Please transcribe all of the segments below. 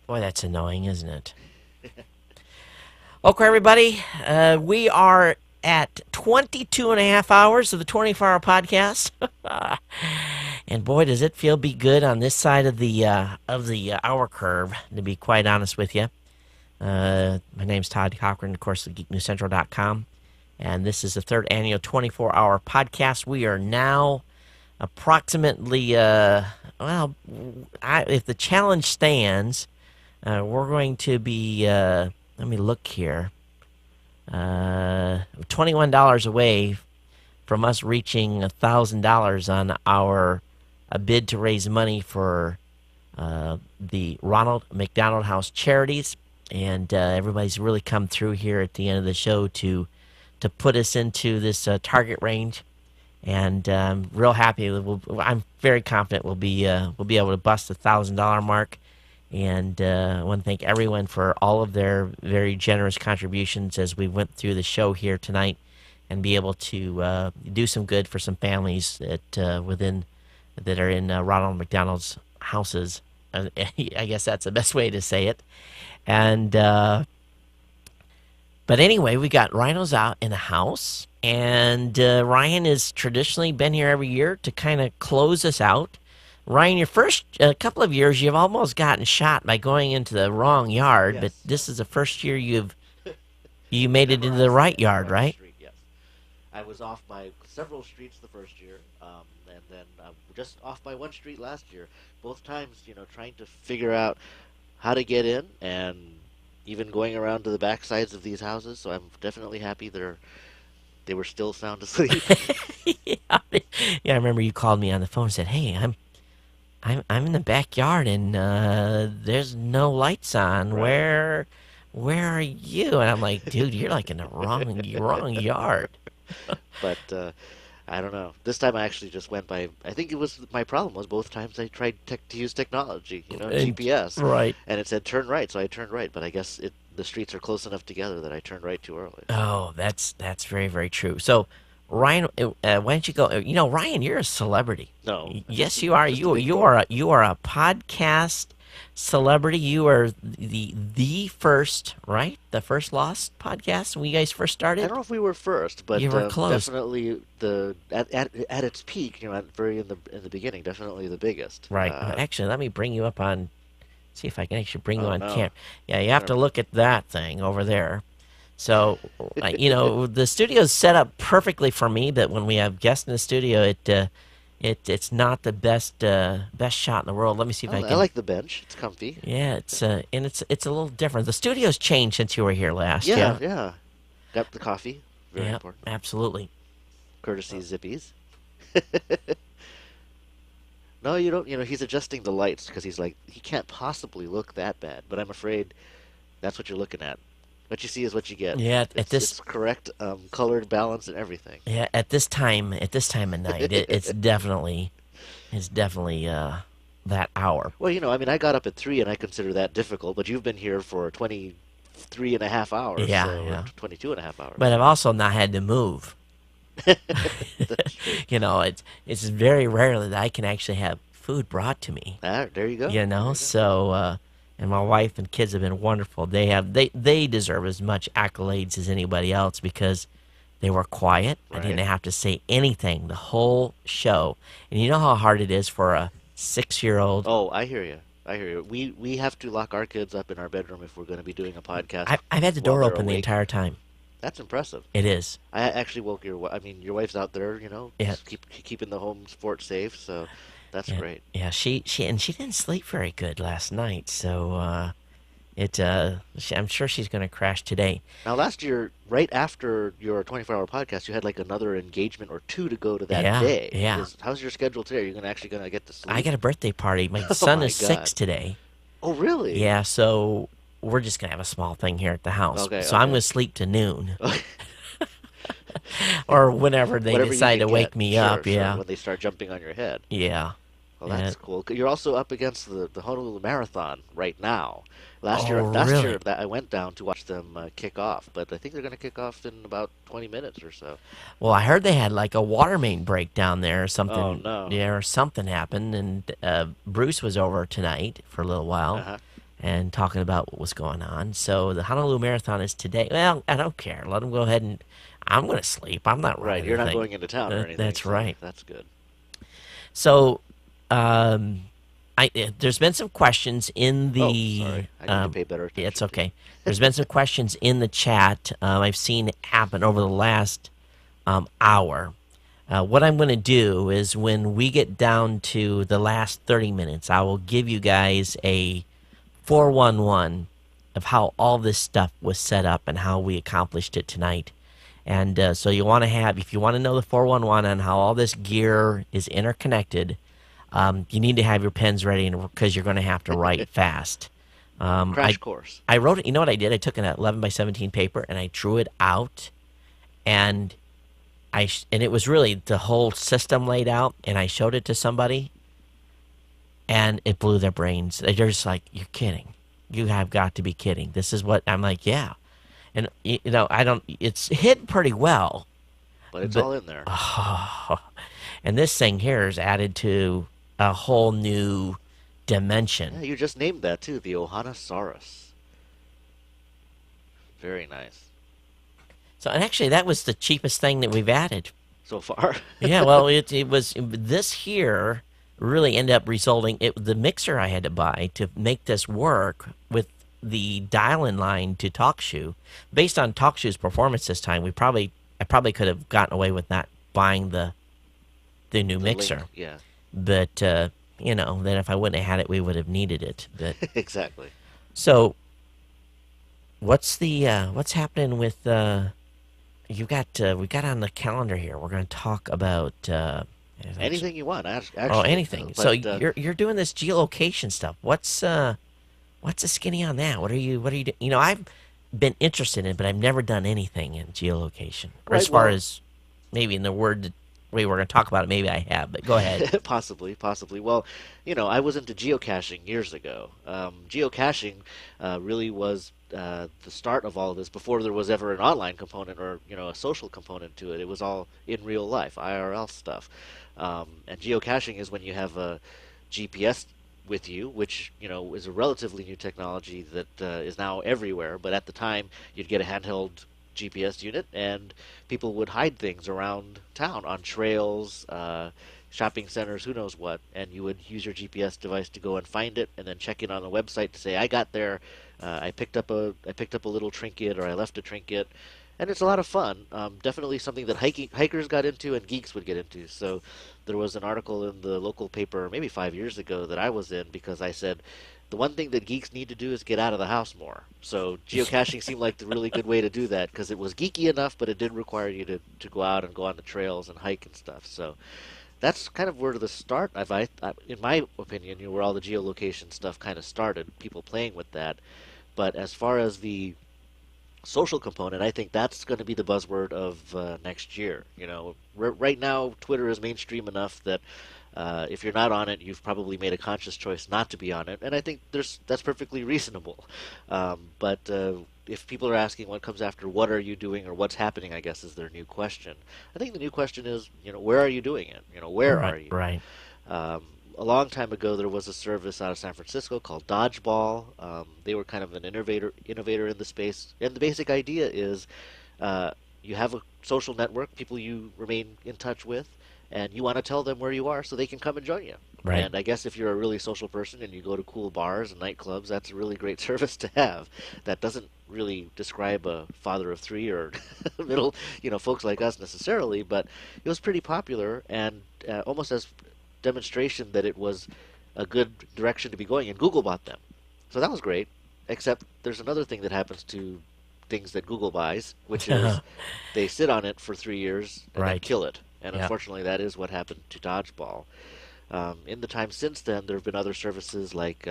Boy, that's annoying, isn't it? Okay, everybody, we are at 22 and a half hours of the 24-hour podcast. And boy, does it feel be good on this side of the hour curve, to be quite honest with you. My name's Todd Cochran, of course, of geeknewscentral.com. And this is the third annual 24-hour podcast. We are now approximately, if the challenge stands, we're going to be, let me look here, $21 away from us reaching $1,000 on our bid to raise money for the Ronald McDonald House Charities. And everybody's really come through here at the end of the show to put us into this target range. And I'm real happy. I'm very confident we'll be able to bust the $1,000 mark. And I want to thank everyone for all of their very generous contributions as we went through the show here tonight, and be able to do some good for some families that are in Ronald McDonald's houses. I guess that's the best way to say it. And but anyway, we got Ryan Ozawa in the house, and Ryan has traditionally been here every year to kind of close us out. Ryan, your first couple of years, you've almost gotten shot by going into the wrong yard, Yes. but this is the first year you made it into the right yard, right? Street, yes. I was off by several streets the first year, and then just off by one street last year. Both times, trying to figure out how to get in, and even going around to the back sides of these houses. So I'm definitely happy they were still sound asleep. Yeah, I remember you called me on the phone and said, "Hey, I'm in the backyard and there's no lights on. Right. Where are you?" And I'm like, "Dude, you're like in the wrong yard." But I don't know. This time I actually just went by. I think it was my problem was both times I tried to use technology, And, GPS, right. and it said turn right, so I turned right. But I guess the streets are close enough together that I turned right too early. Oh, that's very, very true. So, Ryan, why don't you go? Ryan, you're a celebrity. No, Yes, you are. just a big You are a podcast celebrity. You are the first, right? The first Lost podcast when you guys first I started. don't know if we were first, but You were close, definitely at its peak, very in the beginning, definitely the biggest. right? Actually, let me bring you up on. See if I can actually bring you Oh on no, camera. Yeah, you have to look at that thing over there. So, the studio's set up perfectly for me, but when we have guests in the studio, it's not the best shot in the world. Let me see if I I can. like the bench. It's comfy. Yeah, it's a little different. The studio's changed since you were here last. Yeah, Yeah. yeah. Got the coffee. Very Yeah, important. absolutely. Courtesy Zippies. No, you don't. He's adjusting the lights because he's like, he can't possibly look that bad. But I'm afraid that's what you're looking at. What you see is what you get. Yeah, It's correct colored balance and everything. at this time of night, it's definitely that hour. Well, I got up at 3 and I consider that difficult, but you've been here for 23 and a half hours, Yeah, so, yeah. or 22 and a half hours. But I've also not had to move. That's true. It's very rarely that I can actually have food brought to me. There you go. There you go. So and my wife and kids have been wonderful. They deserve as much accolades as anybody else because they were quiet. I didn't Right. have to say anything the whole show. And you know how hard it is for a 6-year-old. Oh, I hear you. I hear you. We have to lock our kids up in our bedroom if we're going to be doing a podcast. I've had the while door they're open the awake. entire time. That's impressive. It is. I actually woke your wife's out there, Yeah. keeping the home sport safe, so that's Yeah, great. yeah. She didn't sleep very good last night, so I'm sure she's going to crash today. Now, last year, right after your 24-hour podcast, you had like another engagement or two to go to that Yeah, day. yeah. How's your schedule today? Are you actually gonna get to sleep? I got a birthday party. My son my is 6 God. today. Oh, really? Yeah, so we're just gonna have a small thing here at the house. Okay, so I'm okay. gonna sleep to noon, or whenever they Whatever you decide to can wake get. me Sure, up. sure, Yeah, when they start jumping on your head. yeah. Well, that's cool. You're also up against the Honolulu Marathon right now. Last Oh, year really? that I went down to watch them kick off, but I think they're going to kick off in about 20 minutes or so. Well, I heard they had like a water main break down there or something. Oh, no. Yeah, or something happened, and Bruce was over tonight for a little while. Uh-huh. and talking about what was going on. So the Honolulu Marathon is today. Well, I don't care. Let them go ahead and I'm going to sleep. I'm not Right, running you're not anything. going into town or anything, That's so right. that's good. So, um, there's been some questions in Oh, the. sorry. I need to pay better It's attention to okay. you. There's been some questions in the chat. I've seen happen over the last hour. What I'm going to do is when we get down to the last 30 minutes, I will give you guys a 411 of how all this stuff was set up and how we accomplished it tonight. And so you want to have, if you want to know the 411 on how all this gear is interconnected, you need to have your pens ready because you're going to have to write fast. Um, Crash I course. I wrote it. You know what I did? I took an 11 by 17 paper and I drew it out, and and it was really the whole system laid out. And I showed it to somebody, and it blew their brains. They're just like, "You're kidding! You have got to be kidding!" This is what I'm like. Yeah, and I don't. It's hidden pretty well, But it's but all in there. oh, and this thing here is added to a whole new Yeah, dimension. you just named that too, the Ohanasaurus. Very nice. So, and actually, that was the cheapest thing that we've added. So far. Yeah, well, it was this here really ended up resulting the mixer I had to buy to make this work with the dial-in line to TalkShoe. Based on TalkShoe's performance this time, I probably could have gotten away with not buying the new The link, mixer. yeah. But then if I wouldn't have had it, we would have needed it. But Exactly. so what's happening with you got we got on the calendar here. We're going to talk about Anything you want, oh, actually. anything. So But you're doing this geolocation stuff. What's the skinny on that? What are you doing? I've been interested in it, but I've never done anything in geolocation. Or as right, far well, as maybe in the way we're going to talk about it, maybe I have. But go ahead. possibly, possibly. Well, I was into geocaching years ago. Geocaching really was the start of all of this before there was ever an online component or a social component to it. It was all in real life, IRL stuff. And geocaching is when you have a GPS with you, which is a relatively new technology that is now everywhere. But at the time, you'd get a handheld GPS unit, and people would hide things around town on trails, shopping centers, who knows what, and you would use your GPS device to go and find it, and then check in on the website to say, "I got there, I picked up a little trinket, or I left a trinket." And it's a lot of fun. Definitely something that hikers got into and geeks would get into. So there was an article in the local paper maybe 5 years ago that I was in because I said the one thing that geeks need to do is get out of the house more. So geocaching seemed like the really good way to do that because it was geeky enough, but it did require you to go out and go on the trails and hike and stuff. So that's kind of where the start, in my opinion, where all the geolocation stuff kind of started. People playing with that. But as far as the social component, I think that's going to be the buzzword of next year. Right now, Twitter is mainstream enough that if you're not on it, you've probably made a conscious choice not to be on it, and I think that's perfectly reasonable. But if people are asking what comes after, what are you doing or what's happening, I guess is their new question. I think the new question is, where are you doing it? Where Right, are you? right. Um, a long time ago, there was a service out of San Francisco called Dodgeball. They were kind of an innovator in the space, and the basic idea is uh, you have a social network, people you remain in touch with, and you want to tell them where you are so they can come and join you. Right. And I guess if you're a really social person and you go to cool bars and nightclubs, that's a really great service to have. That doesn't really describe a father of three or middle, folks like us necessarily, but it was pretty popular and almost as demonstration that it was a good direction to be going. And Google bought them, so that was great. Except there's another thing that happens to things that Google buys, which is they sit on it for 3 years and then Right. kill it. And Yeah. unfortunately, that is what happened to Dodgeball. In the time since then, there have been other services like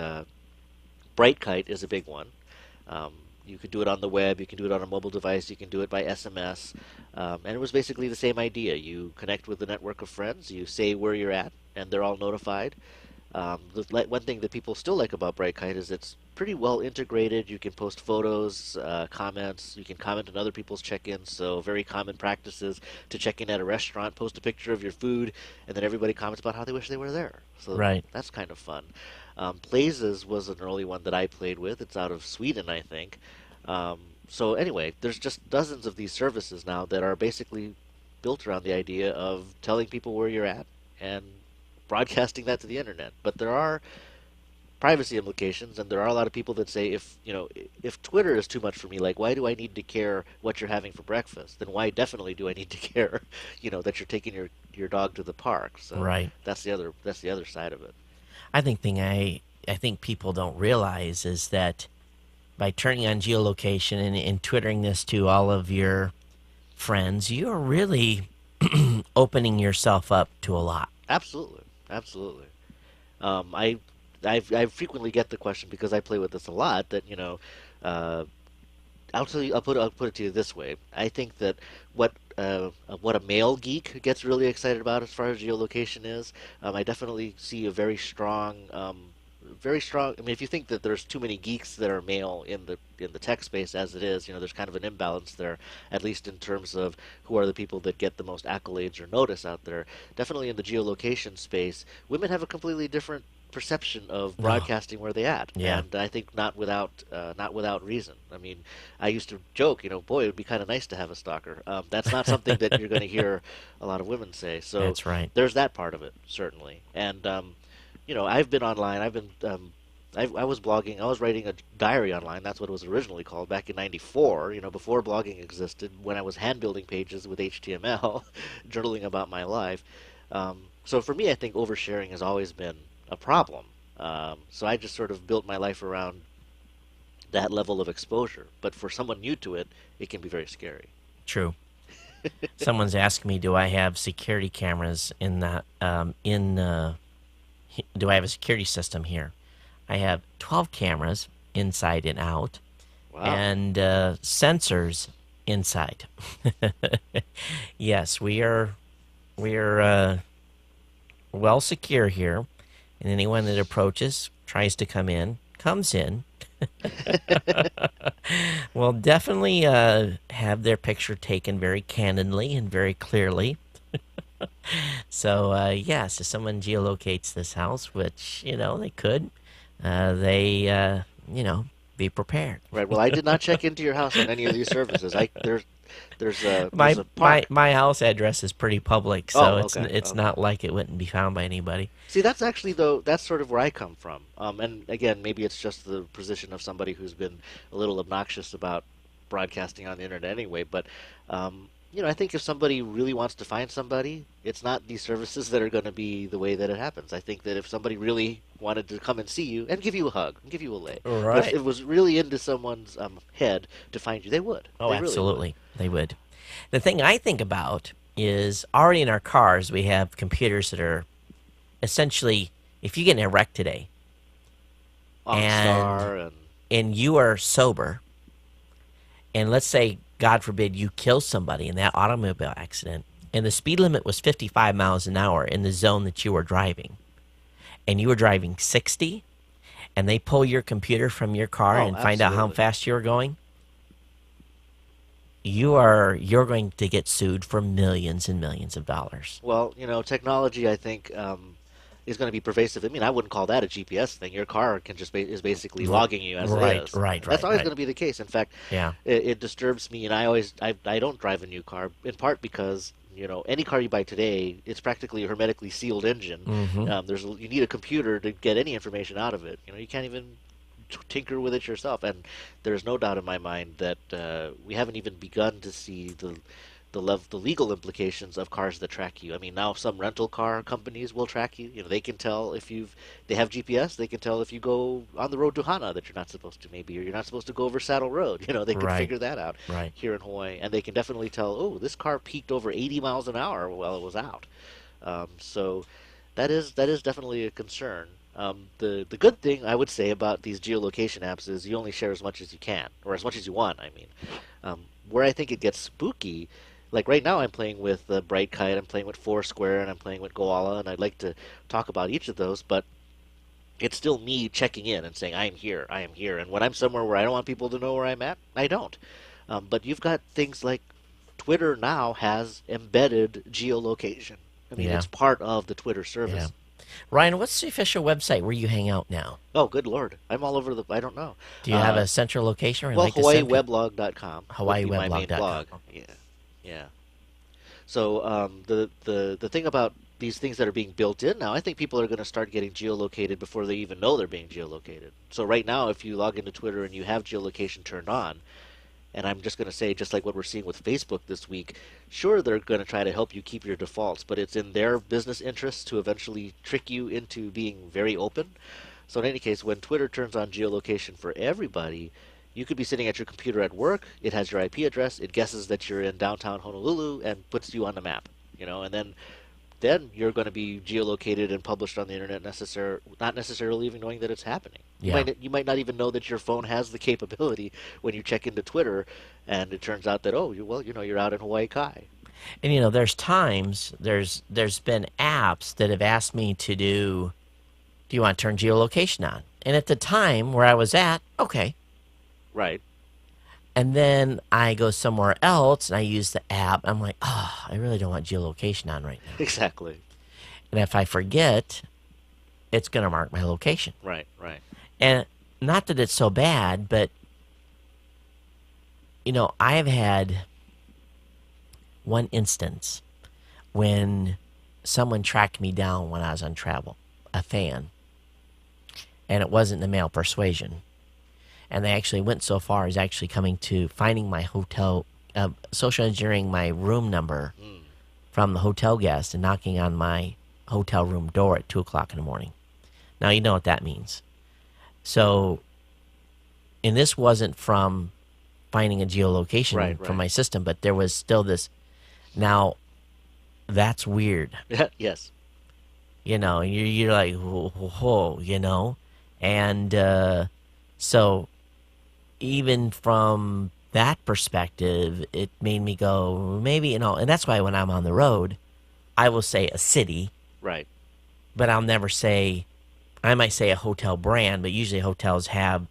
BrightKite is a big one. Um, you can do it on the web, you can do it on a mobile device, you can do it by SMS. And it was basically the same idea. You connect with a network of friends, you say where you're at, and they're all notified. One thing that people still like about BrightKite is it's pretty well integrated. You can post photos, comments. You can comment on other people's check-ins. So very common practices to check in at a restaurant, post a picture of your food, and then everybody comments about how they wish they were there. So Right. that's kind of fun. Blazes was an early one that I played with. It's out of Sweden, I think. So anyway, there's just dozens of these services now that are basically built around the idea of telling people where you're at and broadcasting that to the internet. But there are privacy implications, and there are a lot of people that say, if Twitter is too much for me, like, why do I need to care what you're having for breakfast? Then why definitely do I need to care, that you're taking your dog to the park? So Right. that's the other side of it. I think people don't realize is that by turning on geolocation and twittering this to all of your friends, you're really opening yourself up to a lot. Absolutely, absolutely. I frequently get the question because I play with this a lot that uh, I'll tell you. I'll put it to you this way. I think that what what a male geek gets really excited about as far as geolocation is, I definitely see a very strong. I mean, if you think that there's too many geeks that are male in the tech space as it is, there's kind of an imbalance there, at least in terms of who are the people that get the most accolades or notice out there. Definitely in the geolocation space, women have a completely different perception of Oh, broadcasting where they at, yeah, and I think not without reason. I mean, I used to joke, boy, it would be kind of nice to have a stalker. That's not something that you're going to hear a lot of women say. So that's right. there's that part of it certainly, and I've been online. I was blogging. I was writing a diary online. That's what it was originally called back in '94. Before blogging existed, when I was hand building pages with HTML, journaling about my life. So for me, I think oversharing has always been a problem. So I just sort of built my life around that level of exposure. But for someone new to it, it can be very scary. True. Someone's asking me, do I have security cameras in that do I have a security system here? I have 12 cameras inside and out, Wow. and sensors inside. Yes, we are well secure here, and anyone that approaches tries to come in comes in. Will definitely have their picture taken very candidly and very clearly. So yes, if someone geolocates this house, which they could, they be prepared. Right. Well, I did not check into your house on any of these services. There's My a my park. my house address is pretty public, so Oh, it's okay, it's okay. not like it wouldn't be found by anybody. See, that's actually though that's sort of where I come from. And again, maybe it's just the position of somebody who's been a little obnoxious about broadcasting on the internet anyway. But I think if somebody really wants to find somebody, it's not these services that are going to be the way that it happens. I think that if somebody really wanted to come and see you and give you a hug and give you a lay, but if Right. it was really into someone's head to find you, they would. Oh, They really would. absolutely, they would. The thing I think about is already in our cars we have computers that are essentially, if you get in a wreck today and OnStar and you are sober, and let's say God forbid you kill somebody in that automobile accident, and the speed limit was 55 miles an hour in the zone that you were driving, and you were driving 60, and they pull your computer from your car oh, and find out how absolutely. fast you were going, you're going to get sued for millions and millions of dollars. Well, technology, I think, is going to be pervasive. I mean, I wouldn't call that a GPS thing. Your car can is basically logging you as it Right, is. right, That's right, always right. going to be the case. In fact, Yeah. it disturbs me, and I don't drive a new car in part because any car you buy today, it's practically a hermetically sealed engine. Mm-hmm. You need a computer to get any information out of it. You can't even tinker with it yourself. And there's no doubt in my mind that we haven't even begun to see the legal implications of cars that track you. I mean, now some rental car companies will track you. They can tell if they have GPS. They can tell if you go on the road to Hana that you're not supposed to, maybe, or you're not supposed to go over Saddle Road. They can Right, figure that out right. here in Hawaii, and they can definitely tell, oh, this car peaked over 80 miles an hour while it was out. So that is definitely a concern. The good thing I would say about these geolocation apps is you only share as much as you can, or as much as you want. I mean, where I think it gets spooky, like right now I'm playing with Bright Kite, I'm playing with Foursquare, and I'm playing with Goala, and I'd like to talk about each of those, but it's still me checking in and saying I am here, I am here, and when I'm somewhere where I don't want people to know where I'm at, I don't. But you've got things like Twitter now has embedded geolocation. I mean, Yeah, it's part of the Twitter yeah. service. Ryan, what's the official website where you hang out now? Oh, good Lord. I'm all over the. I don't know. Do you have a central location where you Well, like to send people? HawaiiWeblog.com would be my main HawaiiWeblog.com. blog. Yeah. Yeah. So the thing about these things that are being built in now, I think people are going to start getting geolocated before they even know they're being geolocated. So right now, if you log into Twitter and you have geolocation turned on, and I'm just going to say, just like what we're seeing with Facebook this week, sure, they're going to try to help you keep your defaults, but it's in their business interests to eventually trick you into being very open. So in any case, when Twitter turns on geolocation for everybody, you could be sitting at your computer at work. It has your IP address. It guesses that you're in downtown Honolulu and puts you on the map. And then you're going to be geolocated and published on the internet, not necessarily even knowing that it's happening. You Yeah. might you might not even know that your phone has the capability when you check into Twitter, and it turns out that you're out in Hawaii Kai. And there's times there's been apps that have asked me to do you want to turn geolocation on? And at the time where I was at, okay. Right. And then I go somewhere else and I use the app. I'm like, oh, I really don't want geolocation on right now. Exactly. And if I forget, it's going to mark my location. Right. Right. And not that it's so bad, but, I've had one instance when someone tracked me down when I was on travel, a fan, and it wasn't the male persuasion. And they actually went so far as actually coming to finding my hotel, social engineering my room number Mm. from the hotel guest and knocking on my hotel room door at 2 o'clock in the morning. Now, you know what that means. So, and this wasn't from finding a geolocation Right. from Right. my system, but there was still this. Now, that's weird. Yes. You're like, whoa, whoa, whoa. And so even from that perspective, it made me go, maybe, and that's why when I'm on the road, I will say a city, Right. but I might say a hotel brand, but usually hotels have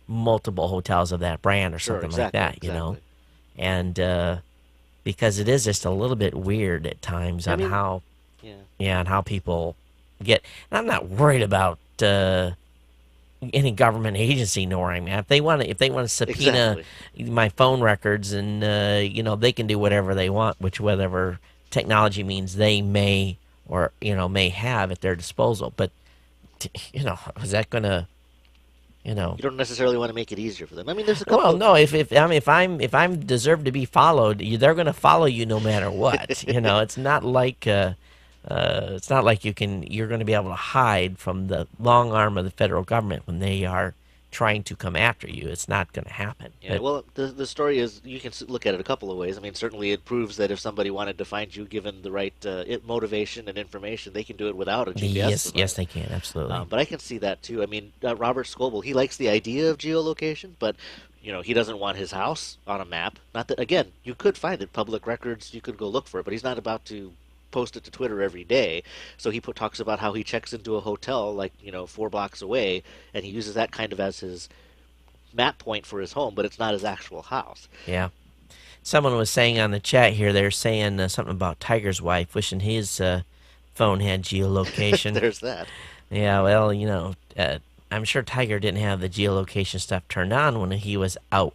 multiple hotels of that brand or Sure. something like Exactly. that. Exactly. And because it is just a little bit weird at times I on mean, how, yeah. yeah, and how people get, and I'm not worried about, any government agency know where I'm at. If they want to subpoena Exactly. my phone records, and they can do whatever they want, which whatever technology means they may or may have at their disposal. But is that gonna you know? You don't necessarily want to make it easier for them. I mean, there's a Well, couple of no. If I'm deserved to be followed, they're gonna follow you no matter what. It's not like you're going to be able to hide from the long arm of the federal government when they are trying to come after you. It's not going to happen. Yeah, But well, the story is you can look at it a couple of ways. I mean, certainly it proves that if somebody wanted to find you, given the right motivation and information, they can do it without a GPS yes, yes, device. they can absolutely. But I can see that too. I mean, Robert Scoble, he likes the idea of geolocation, but he doesn't want his house on a map. Not that, again, you could find it, public records, you could go look for it, but he's not about to post it to Twitter every day. So he talks about how he checks into a hotel like 4 blocks away, and he uses that kind of as his map point for his home, but it's not his actual house. Yeah. Someone was saying on the chat here, they're saying something about Tiger's wife, wishing his phone had geolocation. There's that. Yeah, well, I'm sure Tiger didn't have the geolocation stuff turned on when he was out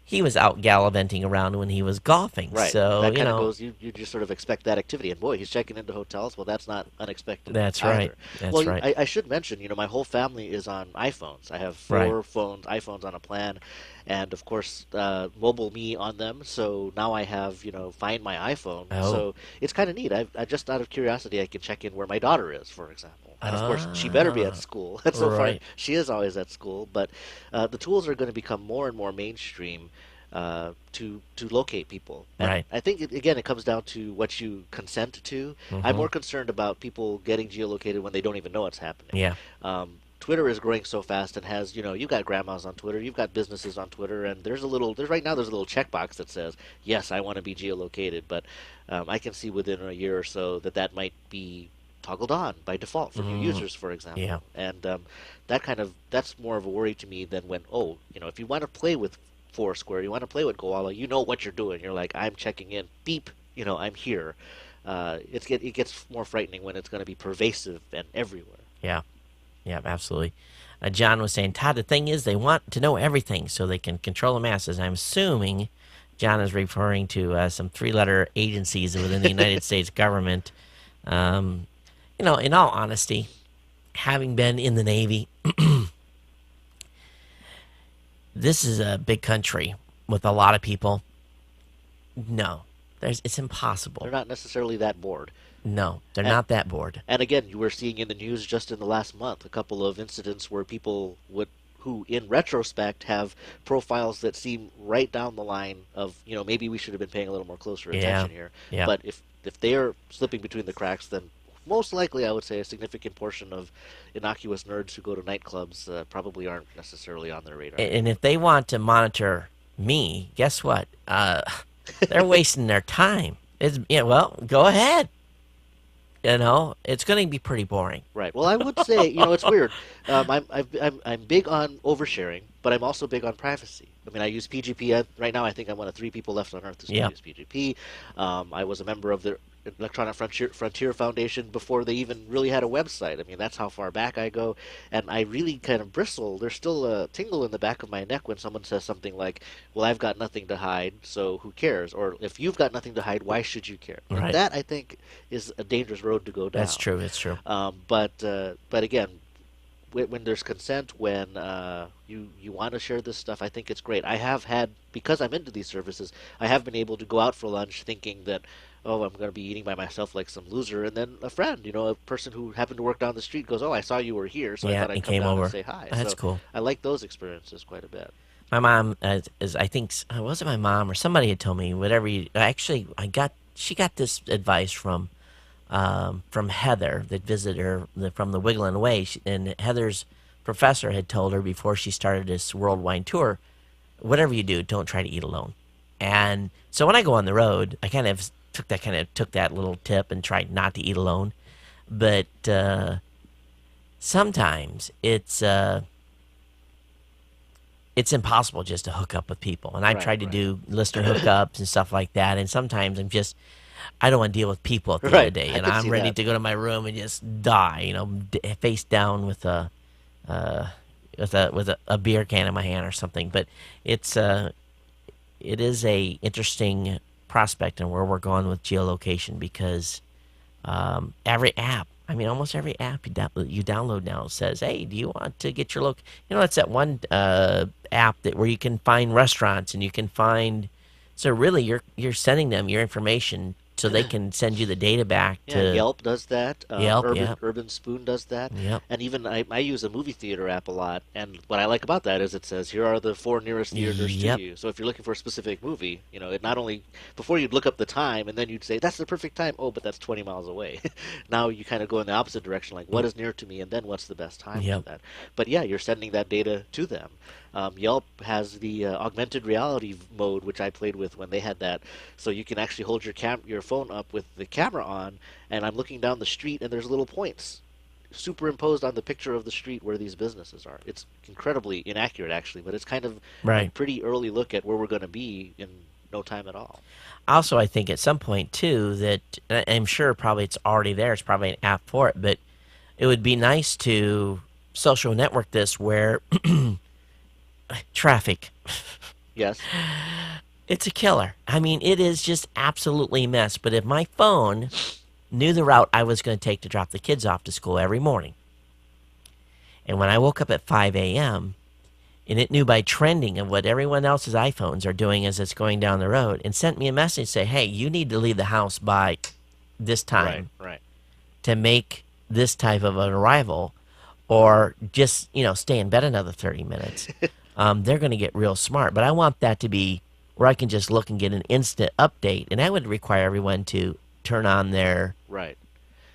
he was out gallivanting around when he was golfing. Right. So, That kind of goes, you just sort of expect that activity. And boy, he's checking into hotels. Well, that's not unexpected that's right. either. That's Well, right. I should mention, my whole family is on iPhones. I have Right. four iPhones on a plan, and of course, mobile me on them. So now I have, Find My iPhone. Oh. So it's kind of neat. I just out of curiosity, I can check in where my daughter is, for example. And of course, she better be at school. And so far, Right. she is always at school. But the tools are going to become more and more mainstream to locate people. And Right. I think again it comes down to what you consent to. I'm more concerned about people getting geolocated when they don't even know it's happening. Yeah. Twitter is growing so fast and has you've got grandmas on Twitter, you've got businesses on Twitter, and there's right now there's a little checkbox that says yes, I want to be geolocated, but I can see within a year or so that might be toggled on by default for new users, for example. Yeah. And that's more of a worry to me than when if you want to play with Foursquare, you want to play with Koala, you know what you're doing. You're like, I'm checking in, beep, I'm here. it gets more frightening when it's going to be pervasive and everywhere. Yeah. Yeah, absolutely. John was saying, Todd, the thing is, they want to know everything so they can control the masses. I'm assuming John is referring to some three-letter agencies within the United States government. Um, in all honesty, having been in the Navy, this is a big country with a lot of people. No, it's They're impossible. not necessarily that bored. No, they're And not that bored. And again, you were seeing in the news just in the last month a couple of incidents where people would, who in retrospect have profiles that seem right down the line of, maybe we should have been paying a little more closer Yeah, attention here. yeah. But if they are slipping between the cracks, then most likely I would say a significant portion of innocuous nerds who go to nightclubs probably aren't necessarily on their radar. And if they want to monitor me, guess what? They're wasting their time. Well, go ahead. It's going to be pretty boring. Right. Well, I would say, it's weird. I'm big on oversharing, but I'm also big on privacy. I mean, I use PGP. Right now, I think I'm one of three people left on Earth who still Yep. use PGP. I was a member of the Electronic Frontier Foundation before they even really had a website. I mean, that's how far back I go. And I really kind of bristle. There's still a tingle in the back of my neck when someone says something like, well, I've got nothing to hide, so who cares? Or if you've got nothing to hide, why should you care? And Right. that, I think, is a dangerous road to go That's down. true. It's true. But again, when there's consent, when you want to share this stuff, I think it's great. I have had, because I'm into these services, I have been able to go out for lunch thinking that, oh, I'm going to be eating by myself like some loser, and then a friend, a person who happened to work down the street goes, oh, I saw you were here, so I Yeah, thought I'd and come came down and over. say hi. That's So cool. I like those experiences quite a bit. My mom is I think was it my mom or somebody had told me whatever you actually she got this advice from Heather that visited her from the Wiggling Way, and Heather's professor had told her before she started this worldwide tour, whatever you do, don't try to eat alone. And so when I go on the road, I kind of took that little tip and tried not to eat alone. But sometimes it's impossible just to hook up with people. And I've Right, tried to right. do listener hookups and stuff like that. And sometimes I don't want to deal with people at the end of the Right, day. I And can I'm see ready that. to go to my room and just die, face down uh, with a beer can in my hand or something. But it's it is a interesting prospect and where we're going with geolocation because every app, I mean, almost every app you download now says, "Hey, do you want to get your loc?" It's that one app where you can find restaurants and you can find. So really, you're sending them your information so they can send you the data back Yeah, to Yelp does that. Yelp. Urban Yeah, Urban Spoon does that, yep, and even I use a movie theater app a lot. And what I like about that is it says here are the four nearest theaters to yep, you. So if you're looking for a specific movie, it not only before you'd look up the time and then you'd say that's the perfect time. Oh, but that's 20 miles away. Now you kind of go in the opposite direction, like what is near to me, and then what's the best time for yep. that. But yeah, you're sending that data to them. Yelp has the augmented reality mode, which I played with when they had that, so you can actually hold your phone up with the camera on, and I'm looking down the street, and there's little points superimposed on the picture of the street where these businesses are. It's incredibly inaccurate, actually, but it's kind of a Right. pretty early look at where we're going to be in no time at all. Also, I think at some point too that and I'm sure probably it's already there. It's probably an app for it, but it would be nice to social network this where traffic. Yes. It's a killer. I mean, it is just absolutely a mess. But if my phone knew the route I was going to take to drop the kids off to school every morning, and when I woke up at 5 a.m., and it knew by trending of what everyone else's iPhones are doing as it's going down the road, and sent me a message say, "Hey, you need to leave the house by this Right. time Right. to make this type of an arrival, or just stay in bed another 30 minutes." They're going to get real smart. But I want that to be where I can just look and get an instant update, and that would require everyone to turn on Right.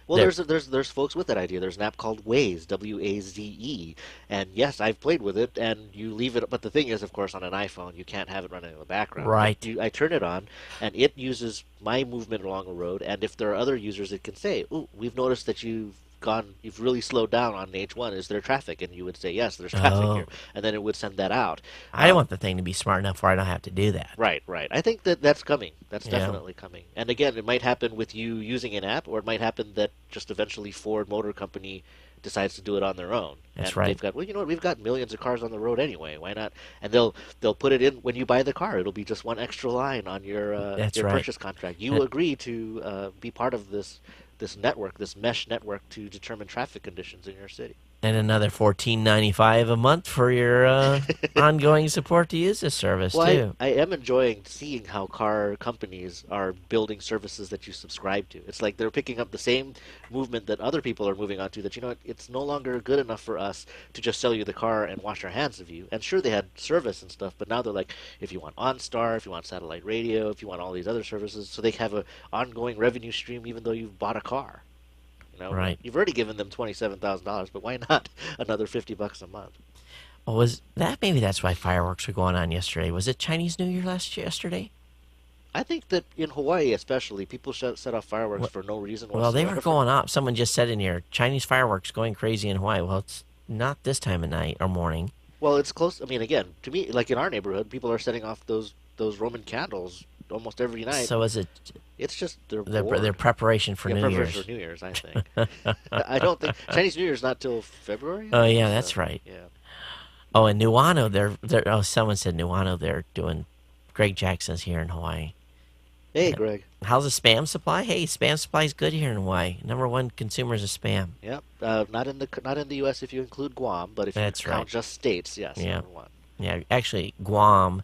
Well, their there's folks with that idea. There's an app called Waze, Waze, and yes, I've played with it. And you leave it, but the thing is, of course, on an iPhone, you can't have it running in the background. But right. I turn it on, and it uses my movement along a road. And if there are other users, it can say, "Ooh, we've noticed that you've you've really slowed down on H1. Is there traffic? And you would say yes, there's traffic here, Oh, and then it would send that out. I don't want the thing to be smart enough where I don't have to do that. Right, right. I think that that's coming. That's Yeah, definitely coming. And again, it might happen with you using an app, or it might happen that just eventually Ford Motor Company decides to do it on their own. that's And right. they've got, well, you know what? We've got millions of cars on the road anyway. Why not? And they'll put it in when you buy the car. It'll be just one extra line on That's your right. purchase contract. You agree to be part of this network, this mesh network, to determine traffic conditions in your city. And another 14.95 a month for your ongoing support to use this service Well, too. I am enjoying seeing how car companies are building services that you subscribe to. It's like they're picking up the same movement that other people are moving on to, that, you know what, it's no longer good enough for us to just sell you the car and wash our hands of you. And sure, they had service and stuff, but now they're like, if you want OnStar, if you want satellite radio, if you want all these other services, so they have a ongoing revenue stream even though you've bought a car. You know, Right. you've already given them $27,000, but why not another $50 a month? Well, was that maybe that's why fireworks were going on yesterday? Was it Chinese New Year yesterday? I think that in Hawaii, especially, people set off fireworks Well, for no reason well, they were whatsoever. going off. Someone just said in here, Chinese fireworks going crazy in Hawaii. Well, it's not this time of night or morning. Well, it's close. I mean, again, to me, like in our neighborhood, people are setting off those Roman candles almost every night. So is it It's just they're their bored. preparation for Yeah, New preparation Year's? for New Year's, I think. I don't think Chinese New Year's not till February. I Oh think yeah, so. that's right. Yeah. Oh, and Nuano, they're oh, someone said Nuano, they're doing. Greg Jackson's here in Hawaii. Hey, Yeah. Greg. How's the spam supply? Hey, spam supply's good here in Hawaii. Number one consumers of spam. Yep. Not in the U.S. if you include Guam, but if you That's right. count just states, yes, Yeah, number one. yeah. Actually, Guam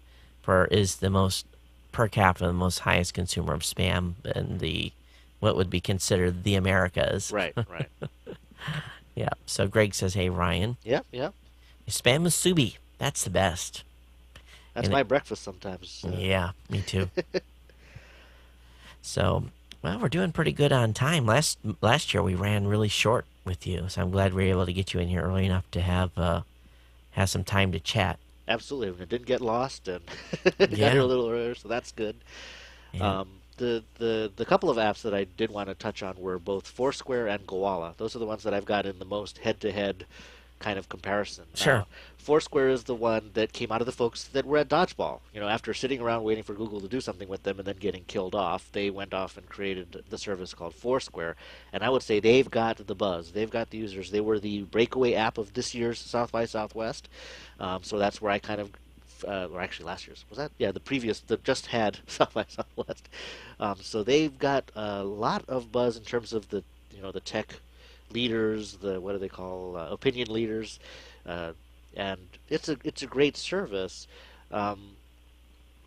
is the most per capita, the most highest consumer of spam in the what would be considered the Americas. Right, right. Yeah. So Greg says, "Hey Ryan, Yep, yep. spam musubi. That's the best." That's And my breakfast sometimes. yeah, me too. So, well, we're doing pretty good on time. Last year we ran really short with you, so I'm glad we were able to get you in here early enough to have some time to chat. Absolutely. And it didn't get lost and got here a Yeah, little earlier, so that's good. and The couple of apps that I did want to touch on were both Foursquare and Goala. Those are the ones that I've got in the most head-to-head kind of comparison. sure. Foursquare is the one that came out of the folks that were at Dodgeball. You know, after sitting around waiting for Google to do something with them and then getting killed off, they went off and created the service called Foursquare. And I would say they've got the buzz. They've got the users. They were the breakaway app of this year's South by Southwest. So that's where I kind of or actually last year's was that? Yeah, the previous that just had South by Southwest. So they've got a lot of buzz in terms of the tech leaders, the what do they call opinion leaders, uh, and it's a great service. Um,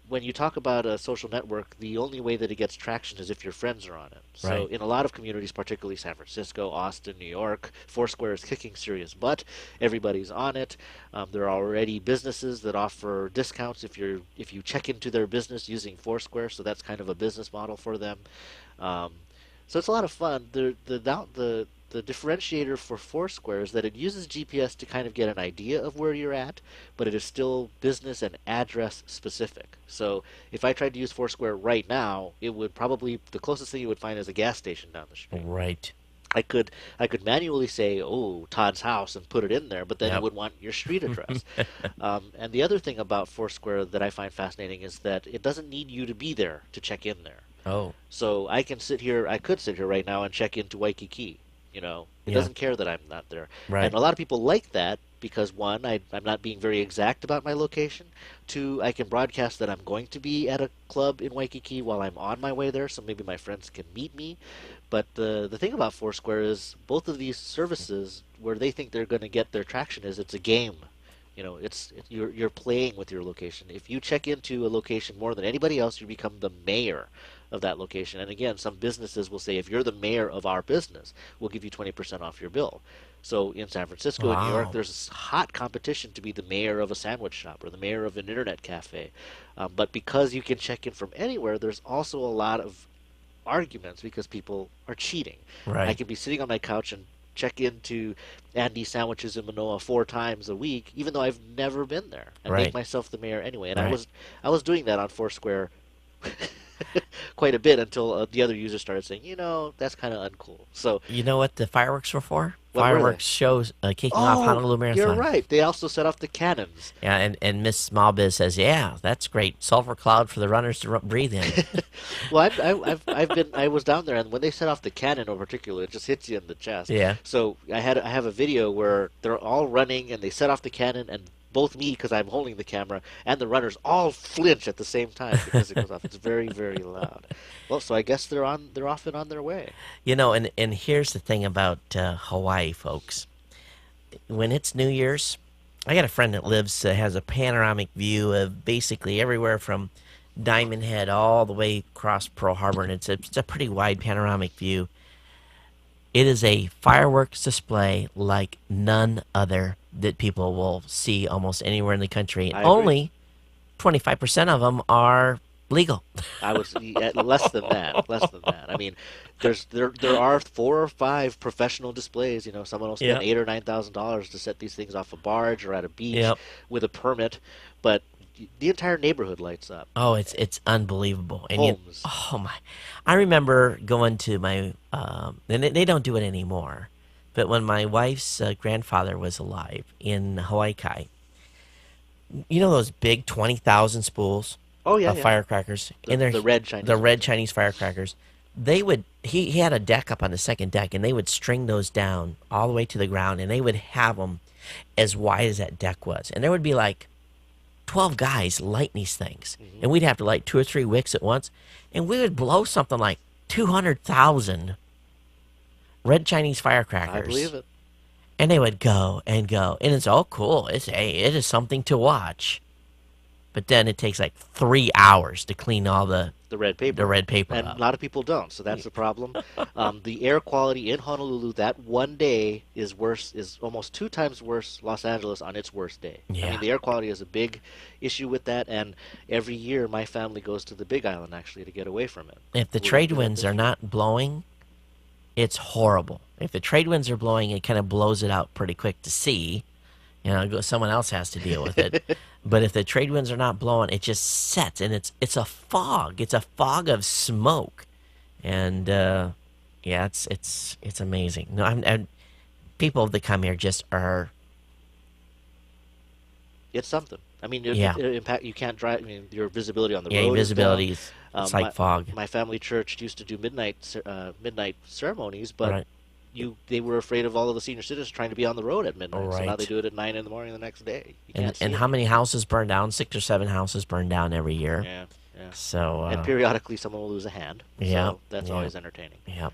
when you talk about a social network, the only way that it gets traction is if your friends are on it. So Right. in a lot of communities, particularly San Francisco, Austin, New York, Foursquare is kicking serious butt. Everybody's on it. There are already businesses that offer discounts if you check into their business using Foursquare. So that's kind of a business model for them. Um, so it's a lot of fun. The differentiator for Foursquare is that it uses GPS to kind of get an idea of where you're at, but it is still business and address specific. So if I tried to use Foursquare right now, it would probably the closest thing you would find is a gas station down the street. Right. I could manually say, oh, Todd's house, and put it in there, but then it Yep. would want your street address. And the other thing about Foursquare that I find fascinating is that it doesn't need you to be there to check in there. Oh, So I could sit here right now and check into Waikiki. You know, it yeah. doesn't care that I'm not there. And Right. a lot of people like that because one, I'm not being very exact about my location. Two, I can broadcast that I'm going to be at a club in Waikiki while I'm on my way there, so maybe my friends can meet me. But the thing about Foursquare is both of these services, where they think they're going to get their traction, is it's a game. You know, you're playing with your location. If you check into a location more than anybody else, you become the mayor of that location. And again, some businesses will say, if you're the mayor of our business, we'll give you 20% off your bill. So in San Francisco and New York, Wow. there's hot competition to be the mayor of a sandwich shop or the mayor of an internet cafe. But because you can check in from anywhere, there's also a lot of arguments because people are cheating. I Right. can be sitting on my couch and check into Andy Sandwiches in Manoa 4 times a week, even though I've never been there, and make Right. myself the mayor anyway. And Right. I was doing that on Foursquare quite a bit until the other users started saying, that's kind of uncool. So You know what the fireworks were for? what were they? Fireworks shows kicking off Oh, Honolulu you're Marathon. right. They also set off the cannons. Yeah, and Miss Small Biz says, yeah, that's great. Sulfur cloud for the runners to breathe in. Well, I was down there, and when they set off the cannon in particular, it just hits you in the chest. Yeah. So I have a video where they're all running, and they set off the cannon, and both me, because I'm holding the camera, and the runners all flinch at the same time because it goes off. It's very, very loud. Well, so I guess they're off and on their way. And here's the thing about Hawaii, folks. When it's New Year's, I got a friend that has a panoramic view of basically everywhere from Diamond Head all the way across Pearl Harbor, and it's a pretty wide panoramic view. It is a fireworks display like none other that people will see almost anywhere in the country. And I agree. only 25% of them are legal. I was less than that. Less than that. I mean, there are 4 or 5 professional displays. Someone will spend Yeah. $8,000 or $9,000 to set these things off a barge or at a beach Yep. with a permit, but the entire neighborhood lights up. Oh, it's unbelievable. Homes. Oh my, I remember going to my and they don't do it anymore, but when my wife's grandfather was alive in Hawaii Kai, those big 20,000 spools Oh yeah, of yeah. firecrackers, and they're The red Chinese the red ones. Chinese firecrackers. He had a deck up on the second deck, and they would string those down all the way to the ground, and they would have them as wide as that deck was, and there would be like 12 guys lighting these things. Hmm. And we'd have to light 2 or 3 wicks at once. And we would blow something like 200,000 red Chinese I firecrackers. believe it. And they would go and go. And it's all cool. It is something to watch. But then it takes like 3 hours to clean all The red the paper. red paper And a up. lot of people don't, so that's the problem. The air quality in Honolulu that one day is almost 2 times worse Los Angeles on its worst day. I Yeah. mean, the air quality is a big issue with that, and every year my family goes to the Big Island actually to get away from it. If the We're going to trade do that winds this are year. not blowing, it's horrible. If the trade winds are blowing, it kind of blows it out pretty quick to see. Someone else has to deal with it. But if the trade winds are not blowing, it just sets, and it's a fog. It's a fog of smoke, and yeah, it's amazing. No, people that come here just are. It's something. I mean, Yeah. it impact. You can't drive. I mean, your visibility on the Yeah, road is down. invisibility is it's Um, like my fog. my family church used to do midnight ceremonies, but Right, they were afraid of all of the senior citizens trying to be on the road at midnight. So now they right. do it at 9 in the morning the next day. You And can't see and how many anything. houses burn down? 6 or 7 houses burn down every year. Yeah, yeah. So And periodically someone will lose a hand. yeah, So that's yeah, always entertaining. yeah,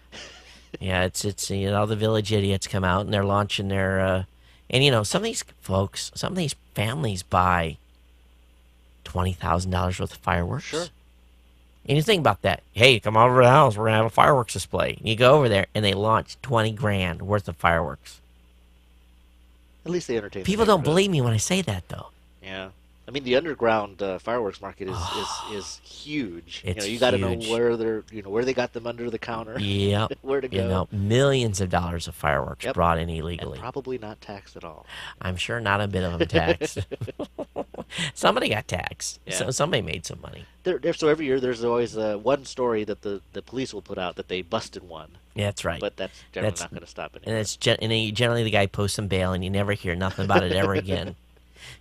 yeah. It's all the village idiots come out and they're launching their and some of these folks, some of these families buy $20,000 worth of Sure. fireworks. And you think about that. Hey, come over to the house. We're gonna have a fireworks display. And you go over there, and they launch 20 grand worth of fireworks. At least they entertain the People don't neighborhood. believe me when I say that, though. Yeah. I mean, the underground fireworks market Oh, is huge. it's You got to know huge. where they got them under the counter, Yep. where to go. Millions of dollars of fireworks Yep. brought in And illegally. probably not taxed at all. I'm sure not a bit of them taxed. Somebody got taxed. Yeah. So somebody made some money. So every year there's always one story that the police will put out that they busted one, Yeah, that's right. but that's generally That's not going to stop and anyone. generally the guy posts some bail, and you never hear nothing about it ever again.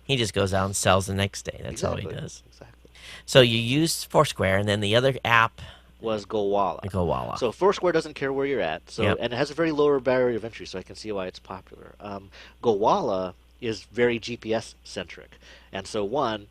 He just goes out and sells the next day. That's all he Exactly. does. Exactly. So you use Foursquare, and then the other app, Was Gowalla. Gowalla. So Foursquare doesn't care where you're at. So Yep. and it has a very lower barrier of entry, so I can see why it's popular. Gowalla is very GPS centric, and so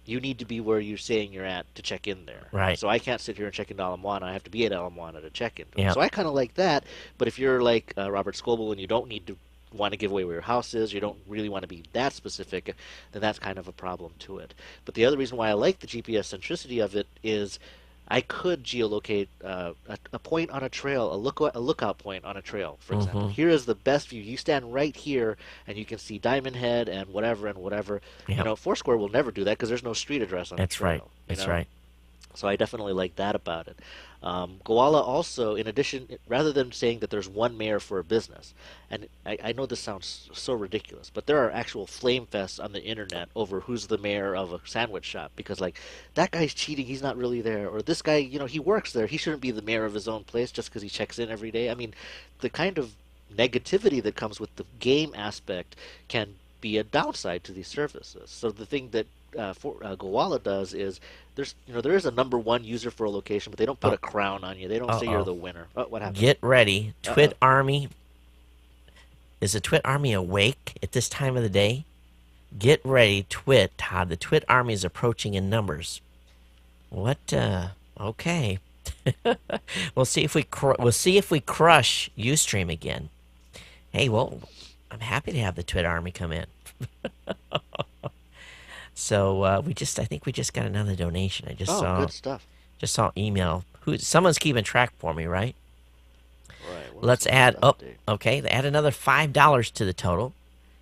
you need to be where you're saying you're at to check in there. Right. So I can't sit here and check into Ala Moana. I have to be at Ala Moana to check in. Yep. So I kind of like that. But if you're like Robert Scoble and you don't need to want to give away where your house is, you don't really want to be that specific, then that's kind of a problem to it. But the other reason why I like the GPS centricity of it is I could geolocate a point on a trail, a lookout point on a trail, for example. Mhm. Here is the best view. You stand right here, and you can see Diamond Head and whatever and whatever. Yep. Foursquare will never do that because there's no street address on the That's trail. right. That's right. So I definitely like that about it. Goala also, in addition, rather than saying that there's one mayor for a business, and I know this sounds so ridiculous, but there are actual flame fests on the internet over who's the mayor of a sandwich shop because, like, that guy's cheating, he's not really there, or this guy, he works there, he shouldn't be the mayor of his own place just because he checks in every day. I mean, the kind of negativity that comes with the game aspect can be a downside to these services. So the thing that Gowalla does is there is a number one user for a location, but they don't put Oh, a crown on you. They don't say you're uh-oh. the winner. Oh, what happened? Get ready. Uh Twit oh. Army. Is the Twit Army awake at this time of the day? Get ready, Twit, Todd. The Twit Army is approaching in numbers. What, okay. We'll see if we crush Ustream again. Hey, well, I'm happy to have the Twit Army come in. So I think we just got another donation. I Oh, good stuff. just saw email. Someone's keeping track for me, right? Right. What was Let's the add. Oh, update? okay. Add another $5 to the total.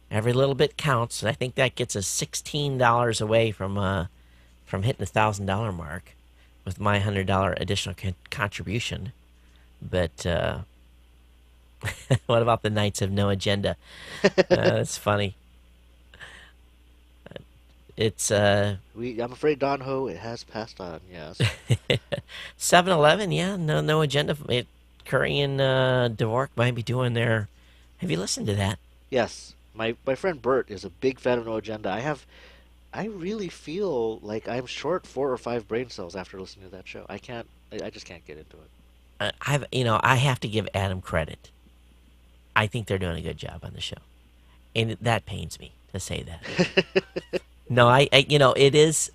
Every little bit counts, and I think that gets us $16 away from hitting the $1,000 mark with my $100 additional contribution. But what about the Knights of No Agenda? That's funny. It's I'm afraid Don Ho it has passed on. Yes. 7-Eleven. Yeah, no agenda. Curry and Dvorak might be doing their. Have you listened to that? Yes. My friend Bert is a big fan of No Agenda. I really feel like I'm short 4 or 5 brain cells after listening to that show. I just can't get into I have to give Adam credit. I think they're doing a good job on the show, and that pains me to say that. it. No, it is.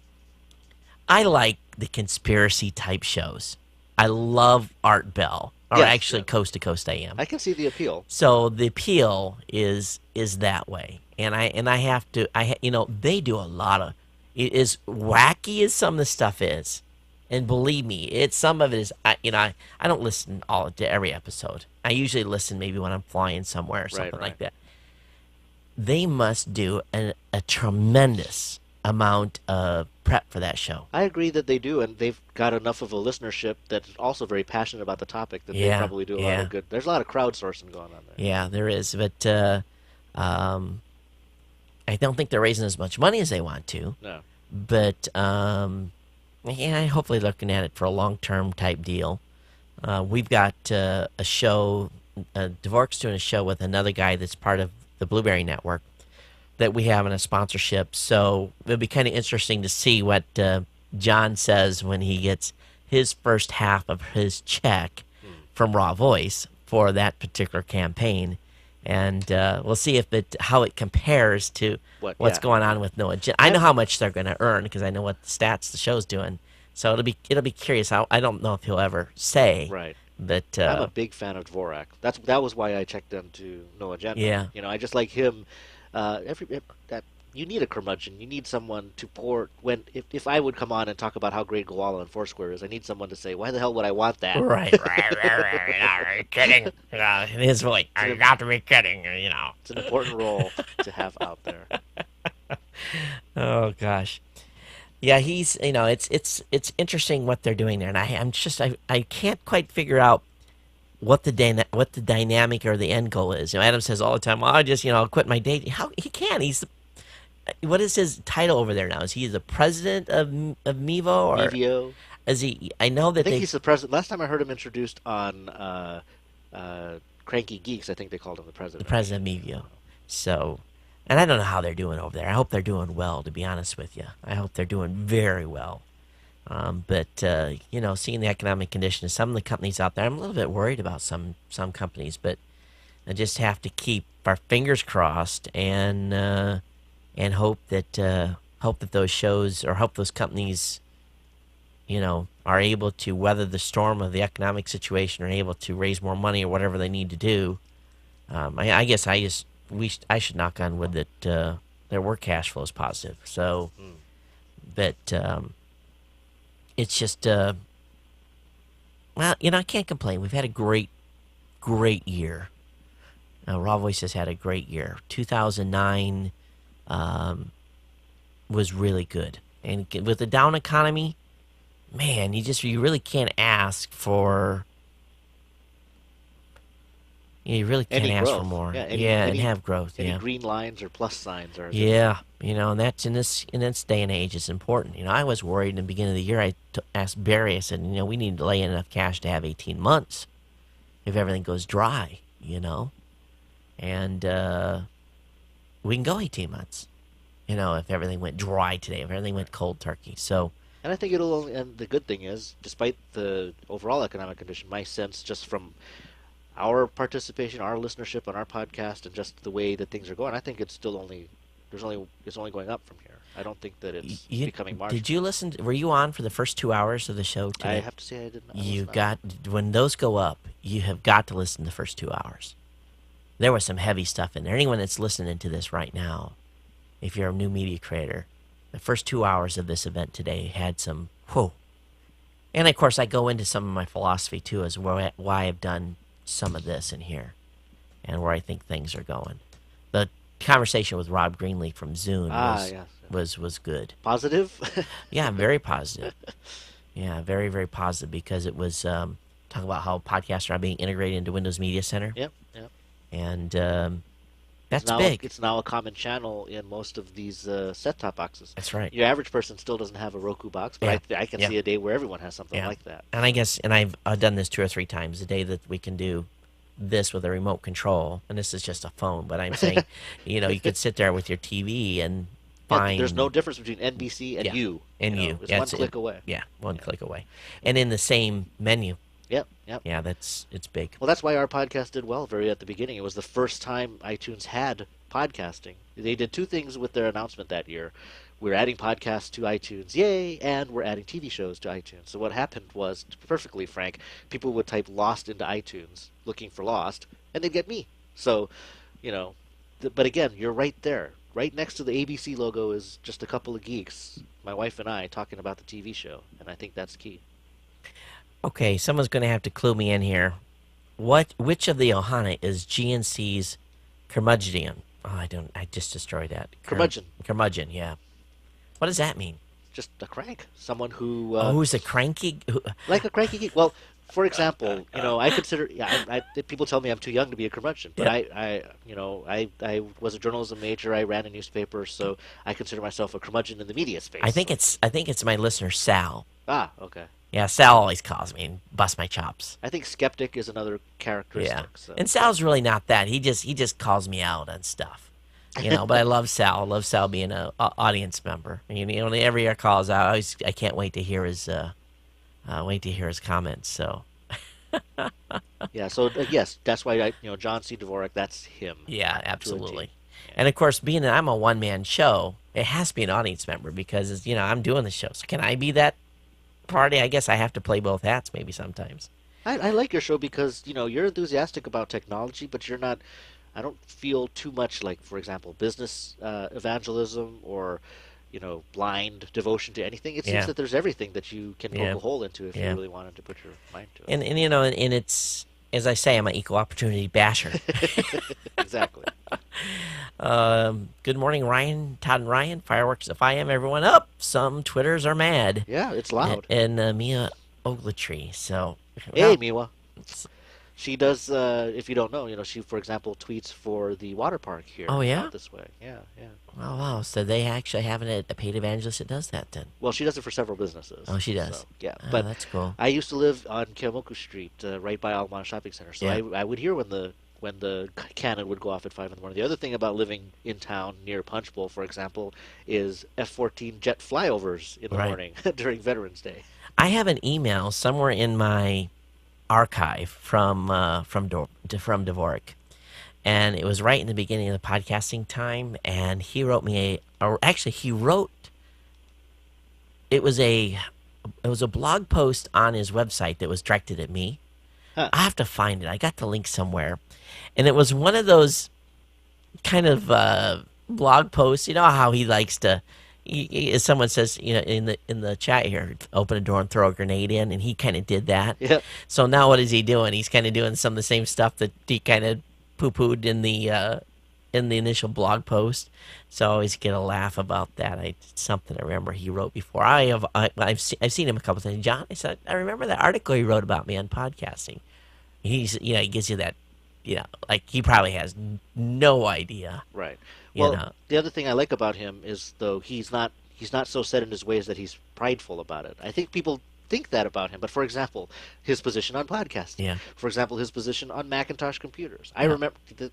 I like the conspiracy type shows. I love Art Bell, or Yes, actually yeah. Coast to Coast I Am. I can see the appeal. So the appeal is that way, and I have to they do a lot of it is wacky as some of the stuff is, and believe me, some of it is I don't listen all to every episode. I usually listen maybe when I'm flying somewhere or Right, something right. like that. They must do a tremendous amount of prep for that show. I agree that they do, and they've got enough of a listenership that's also very passionate about the topic that they Yeah, probably do a lot yeah, of good. There's a lot of crowdsourcing going on there. yeah. There is, but um, I don't think they're raising as much money as they want to. No. But yeah, hopefully looking at it for a long-term type deal. We've got a show. Dvorak's doing a show with another guy that's part of the Blueberry Network that we have in a sponsorship. So it'll be kind of interesting to see what John says when he gets his first half of his check Hmm. from Raw Voice for that particular campaign. And we'll see how it compares to What? what's Yeah. going on with Noah. I know how much they're going to earn because I know what stats the show's doing. So it'll be curious. I don't know if he'll ever say, Right. but I'm a big fan of Dvorak. That was why I checked into No Agenda. yeah, I just like him. That you need a curmudgeon. You need someone to pour when if I would come on and talk about how great Goala and Foursquare is, I need someone to say, "Why the hell would I want that?" right. Are you kidding? In his voice, It's you an, got to be kidding. it's an important role to have out there. Oh gosh. Yeah, he's it's interesting what they're doing there, and I can't quite figure out what the dynamic or the end goal is. Adam says all the time, "Well, I just I'll quit my day." How he can? What is his title over there now? Is he the president of Mevo or Mevio. is he? I know I that think they he's the president. Last time I heard him introduced on Cranky Geeks, I think they called him the the president. president of Mevo. So, and I don't know how they're doing over there. I hope they're doing well. To be honest with you, I hope they're doing very well. But seeing the economic conditions, some of the companies out there, I'm a little bit worried about some companies, but I just have to keep our fingers crossed and hope that those shows or hope those companies, are able to weather the storm of the economic situation or able to raise more money or whatever they need to do. I guess I should knock on wood that their work cash flow is positive. So, Mm. but it's just well, I can't complain. We've had a great year. Raw Voice has had a great year. 2009 was really good, and with the down economy, man, you really can't ask for you really can't Any ask for growth, more. yeah. Yeah, and have growth. Any Yeah. green lines or plus signs are a good thing. Yeah, and that's in this day and age, it's important. I was worried in the beginning of the year. Asked Barry. I said, we need to lay in enough cash to have 18 months if everything goes dry. And we can go 18 months. If everything went dry today, if everything went cold turkey. So And I think it'll only, and the good thing is, despite the overall economic condition, my sense just from our participation, our listenership on our podcast, and just the way that things are going, I think it's still only it's only going up from here. I don't think that it's you becoming did you marginal. listen? Were you on for the first 2 hours of the show I today? have to say I didn't. I was You not. got when those go up, you have got to listen to the first 2 hours. There was some heavy stuff in there. Anyone that's listening to this right now, if you're a new media creator, the first 2 hours of this event today had some whoa. And of course, I go into some of my philosophy too, as why I've done some of this in here, and where I think things are going. The conversation with Rob Greenlee from Zune Ah, was yes. was was good. Positive. Yeah, very positive. Yeah, very very positive because it was talking about how podcasts are being integrated into Windows Media Center, Yep. Yep. and It's that's now big. it's now a common channel in most of these set-top boxes. That's right. Your average person still doesn't have a Roku box, but Yeah, I can yeah, see a day where everyone has something yeah. like that. And I guess, and I've done this 2 or 3 times. The day that we can do this with a remote control, and this is just a phone, but I'm saying, you could sit there with your TV and Yeah, there's no find, difference between NBC and yeah, you. and you. It's Yeah, one click away. yeah, one Yeah. click away, and in the same menu. Yep. Yep. Yeah, it's big. Well, that's why our podcast did well very at the beginning. It was the first time iTunes had podcasting. They did two things with their announcement that year. We're adding podcasts to iTunes, yay, and we're adding TV shows to iTunes. So what happened was, to be perfectly frank, people would type Lost into iTunes looking for Lost, and they'd get me. So, but again, you're right there. Right next to the ABC logo is just a couple of geeks, my wife and I, talking about the TV show, and I think that's key. Okay, someone's going to have to clue me in here. Which of the Ohana is GNC's curmudgeon? Oh, I don't. I just destroyed that. Curmudgeon, Curmudgeon. Yeah. What does that mean? just a crank, someone who Oh, who's a cranky? like a cranky geek. Well, for example, I consider. Yeah, people tell me I'm too young to be a curmudgeon, but Yeah. I was a journalism major. I ran a newspaper, so I consider myself a curmudgeon in the media space. I think it's my listener Sal. Ah, okay. Yeah, Sal always calls me and busts my chops. I think skeptic is another Yeah, characteristic. So and Sal's really not that. He just calls me out on stuff. But I love Sal. I love Sal being a audience member. Every year calls out. I can't wait to hear his comments. So yeah, so yes, that's why John C. Dvorak. That's him yeah, to a T. absolutely. Yeah. And of course, being that I'm a one man show, it has to be an audience member because I'm doing the show. So can I be that party? I guess I have to play both hats maybe sometimes. I like your show because you're enthusiastic about technology, but you're not. I don't feel too much like, for example, business evangelism or blind devotion to anything. It seems Yeah, that there's everything that you can poke yeah, a hole into if you yeah. really wanted to put your mind to And it's as I say, I'm an equal opportunity basher. it. Exactly. Good morning, Ryan, Todd, and Ryan. Fireworks if I am everyone up. Some Twitters are mad. Yeah, it's loud. And Mia Ogletree. So, Hey, well, Miwa. it's- She does. If you don't know, she, for example, tweets for the water park here. oh yeah. Out this way. Yeah, yeah. Wow. So they actually have a paid evangelist that does that then. Well, she does it for several businesses. Oh, she does. So, yeah, Oh, but that's cool. I used to live on Keomoku Street, right by Alamana Shopping Center. So Yeah. I would hear when the cannon would go off at 5 in the morning. The other thing about living in town near Punch Bowl, for example, is F-14 jet flyovers in the Right. morning during Veterans Day. I have an email somewhere in my archive from Dvorak, and it was right in the beginning of the podcasting time. And he wrote me or actually he wrote it was a blog post on his website that was directed at me. Huh. I have to find it. I got the link somewhere, and it was one of those kind of blog posts. You know how he likes to. As someone says, in the chat here, open a door and throw a grenade in, and he kind of did that. Yeah. So now what is he doing? He's kind of doing some of the same stuff that he kind of poo-pooed in the in the initial blog post. So I always get a laugh about that. Something I remember he wrote before. I've seen him a couple of times. John, I said, I remember that article he wrote about me on podcasting. He gives you that, like he probably has no idea, Right. you Well, know. the other thing I like about him is though he's not so set in his ways that he's prideful about it. I think people think that about him. But for example, his position on podcasting. Yeah, For example, his position on Macintosh computers. I yeah, remember that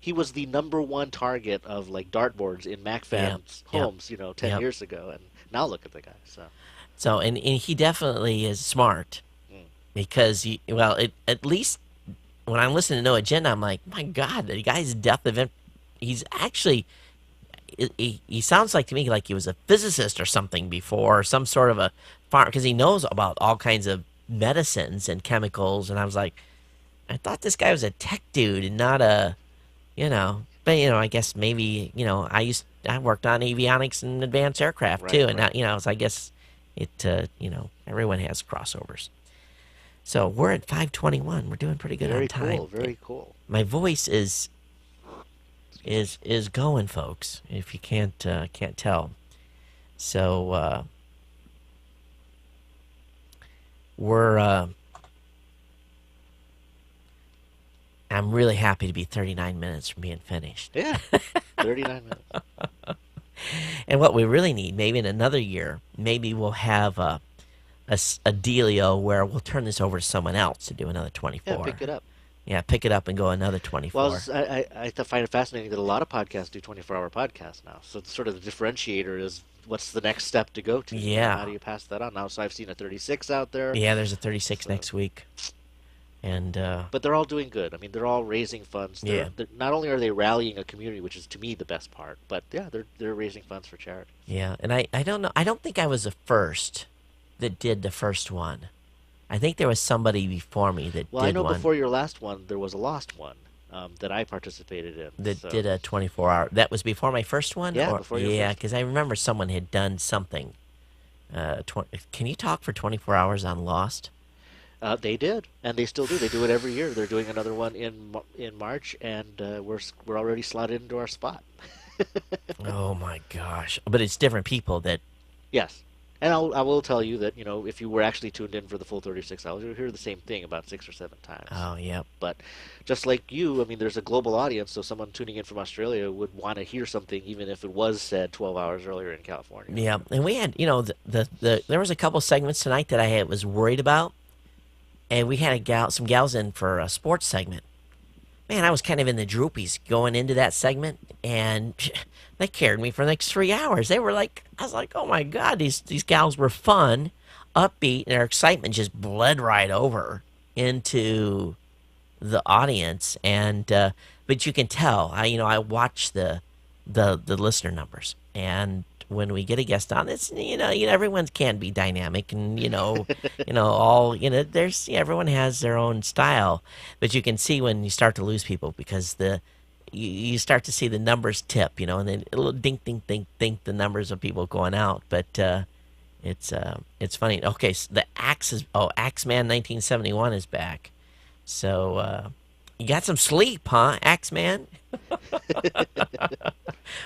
he was the number one target of like dartboards in Mac yeah, fans' yeah, homes, 10 yeah. years ago, and now look at the guy. So, So, and he definitely is smart mm, because at least when I'm listening to No Agenda, I'm like, my God, the guy's depth of he's actually he sounds like to me like he was a physicist or something before, or some sort of a farm, because he knows about all kinds of medicines and chemicals. And I was like, I thought this guy was a tech dude and not a, but I guess maybe, I worked on avionics and advanced aircraft right, too. And right. not, so I guess everyone has crossovers. So we're at 5:21. We're doing pretty good on Very time. cool, very cool. My voice is Excuse me. is going, folks. If you can't tell, so we're. I'm really happy to be 39 minutes from being finished. Yeah, 39 minutes. And what we really need, maybe in another year, maybe we'll have a dealio where we'll turn this over to someone else to do another Yeah, 24. pick it up. Yeah, pick it up and go another Well, 24. find it fascinating that a lot of podcasts do 24-hour podcasts now. So it's sort of the differentiator is what's the next step to go to? Yeah. How do you pass that on now? So I've seen a 36 out there. Yeah, there's a 36 So, next week. And but they're all doing good. I mean, they're all raising funds. yeah. They're not only are they rallying a community, which is to me the best part, but yeah, they're raising funds for charity. Yeah, and I don't know. I don't think I was the first that did the first one. I think there was somebody before me that Well, I did know one before your last one there was a lost one that I participated in. that So did a 24-hour. That was before my first one, yeah, or before your yeah, first one. because I remember someone had done something. Can you talk for 24 hours on Lost? They did, and they still do. They do it every year. They're doing another one in March, and we're already slotted into our spot. Oh my gosh! But it's different people that. Yes, and I will tell you that if you were actually tuned in for the full 36 hours, you'll hear the same thing about 6 or 7 times. Oh yeah, But just like you, I mean, there's a global audience, so someone tuning in from Australia would want to hear something, even if it was said 12 hours earlier in California. yeah. And we had there was a couple segments tonight that was worried about, and we had some gals in for a sports segment. Man, I was kind of in the droopies going into that segment, and they carried me for the next 3 hours. They were like, I was like, oh my God, these gals were fun, upbeat, and their excitement just bled right over into the audience. And but you can tell, I watch the listener numbers, and when we get a guest on, it's everyone can be dynamic, and all there's everyone has their own style, but you can see when you start to lose people because you start to see the numbers tip, and then it'll dink dink dink dink the numbers of people going out, but it's funny. Okay, so the Axeman 1971 is back, so you got some sleep, huh, Axeman?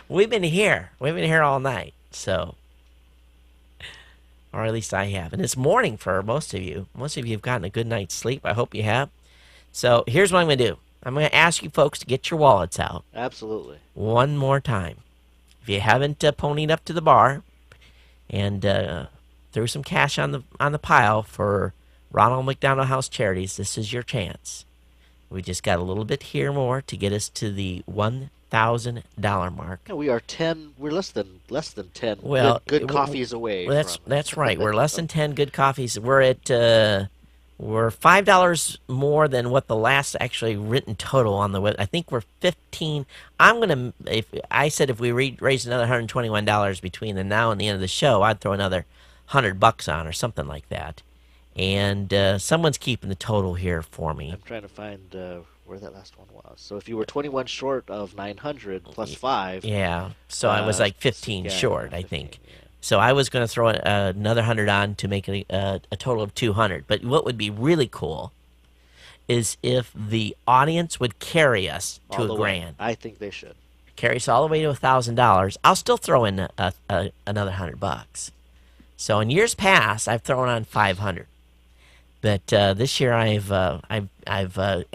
We've been here all night, so, or at least I have, and it's morning for most of you. Most of you have gotten a good night's sleep. I hope you have. So here's what I'm going to do. I'm going to ask you folks to get your wallets out Absolutely. one more time. If you haven't ponied up to the bar and threw some cash on the pile for Ronald McDonald House Charities, this is your chance. We just got a little bit here more to get us to the $1,000 mark. Yeah, we are 10. We're less than 10 Well, good coffees away well, that's from. that's right. We're less than 10 good coffees. We're $5 more than what the last actually written total on the web. I think we're 15. If we raised another $121 between the now and the end of the show, I'd throw another $100 on or something like that. And someone's keeping the total here for me. I'm trying to find where that last one was. So if you were 21 short of 900 plus 5. Yeah, so I was like 15 yeah, short, yeah, I 15, think. yeah. So I was going to throw another 100 on to make a total of 200. But what would be really cool is if the audience would carry us to All a the way. grand. I think they should. carry us all the way to $1,000. I'll still throw in another $100. So in years past, I've thrown on 500. But this year, I've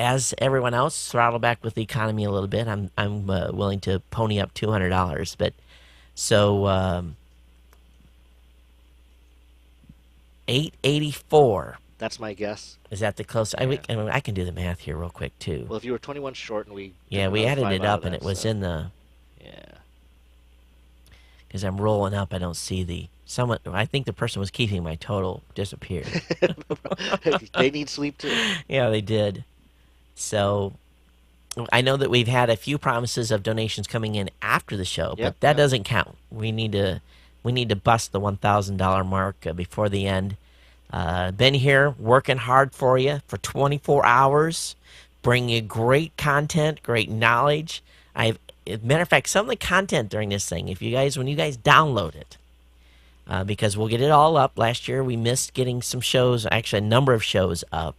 as everyone else, throttled back with the economy a little bit. I'm willing to pony up $200. But so 884. That's my guess. Is that the close? Yeah. I can do the math here real quick too. Well, if you were 21 short and we Yeah, took we another added five it out up of and that, it was so in the. yeah. Because I'm rolling up, I don't see the. Someone, I think the person was keeping my total disappeared. They need sleep too. Yeah, they did. So I know that we've had a few promises of donations coming in after the show, Yep, but that yep. doesn't count. We need to bust the $1,000 mark before the end. Been here working hard for you for 24 hours, bringing you great content, great knowledge. As a matter of fact, some of the content during this thing, when you guys download it, because we'll get it all up. Last year we missed getting some shows, actually a number of shows up.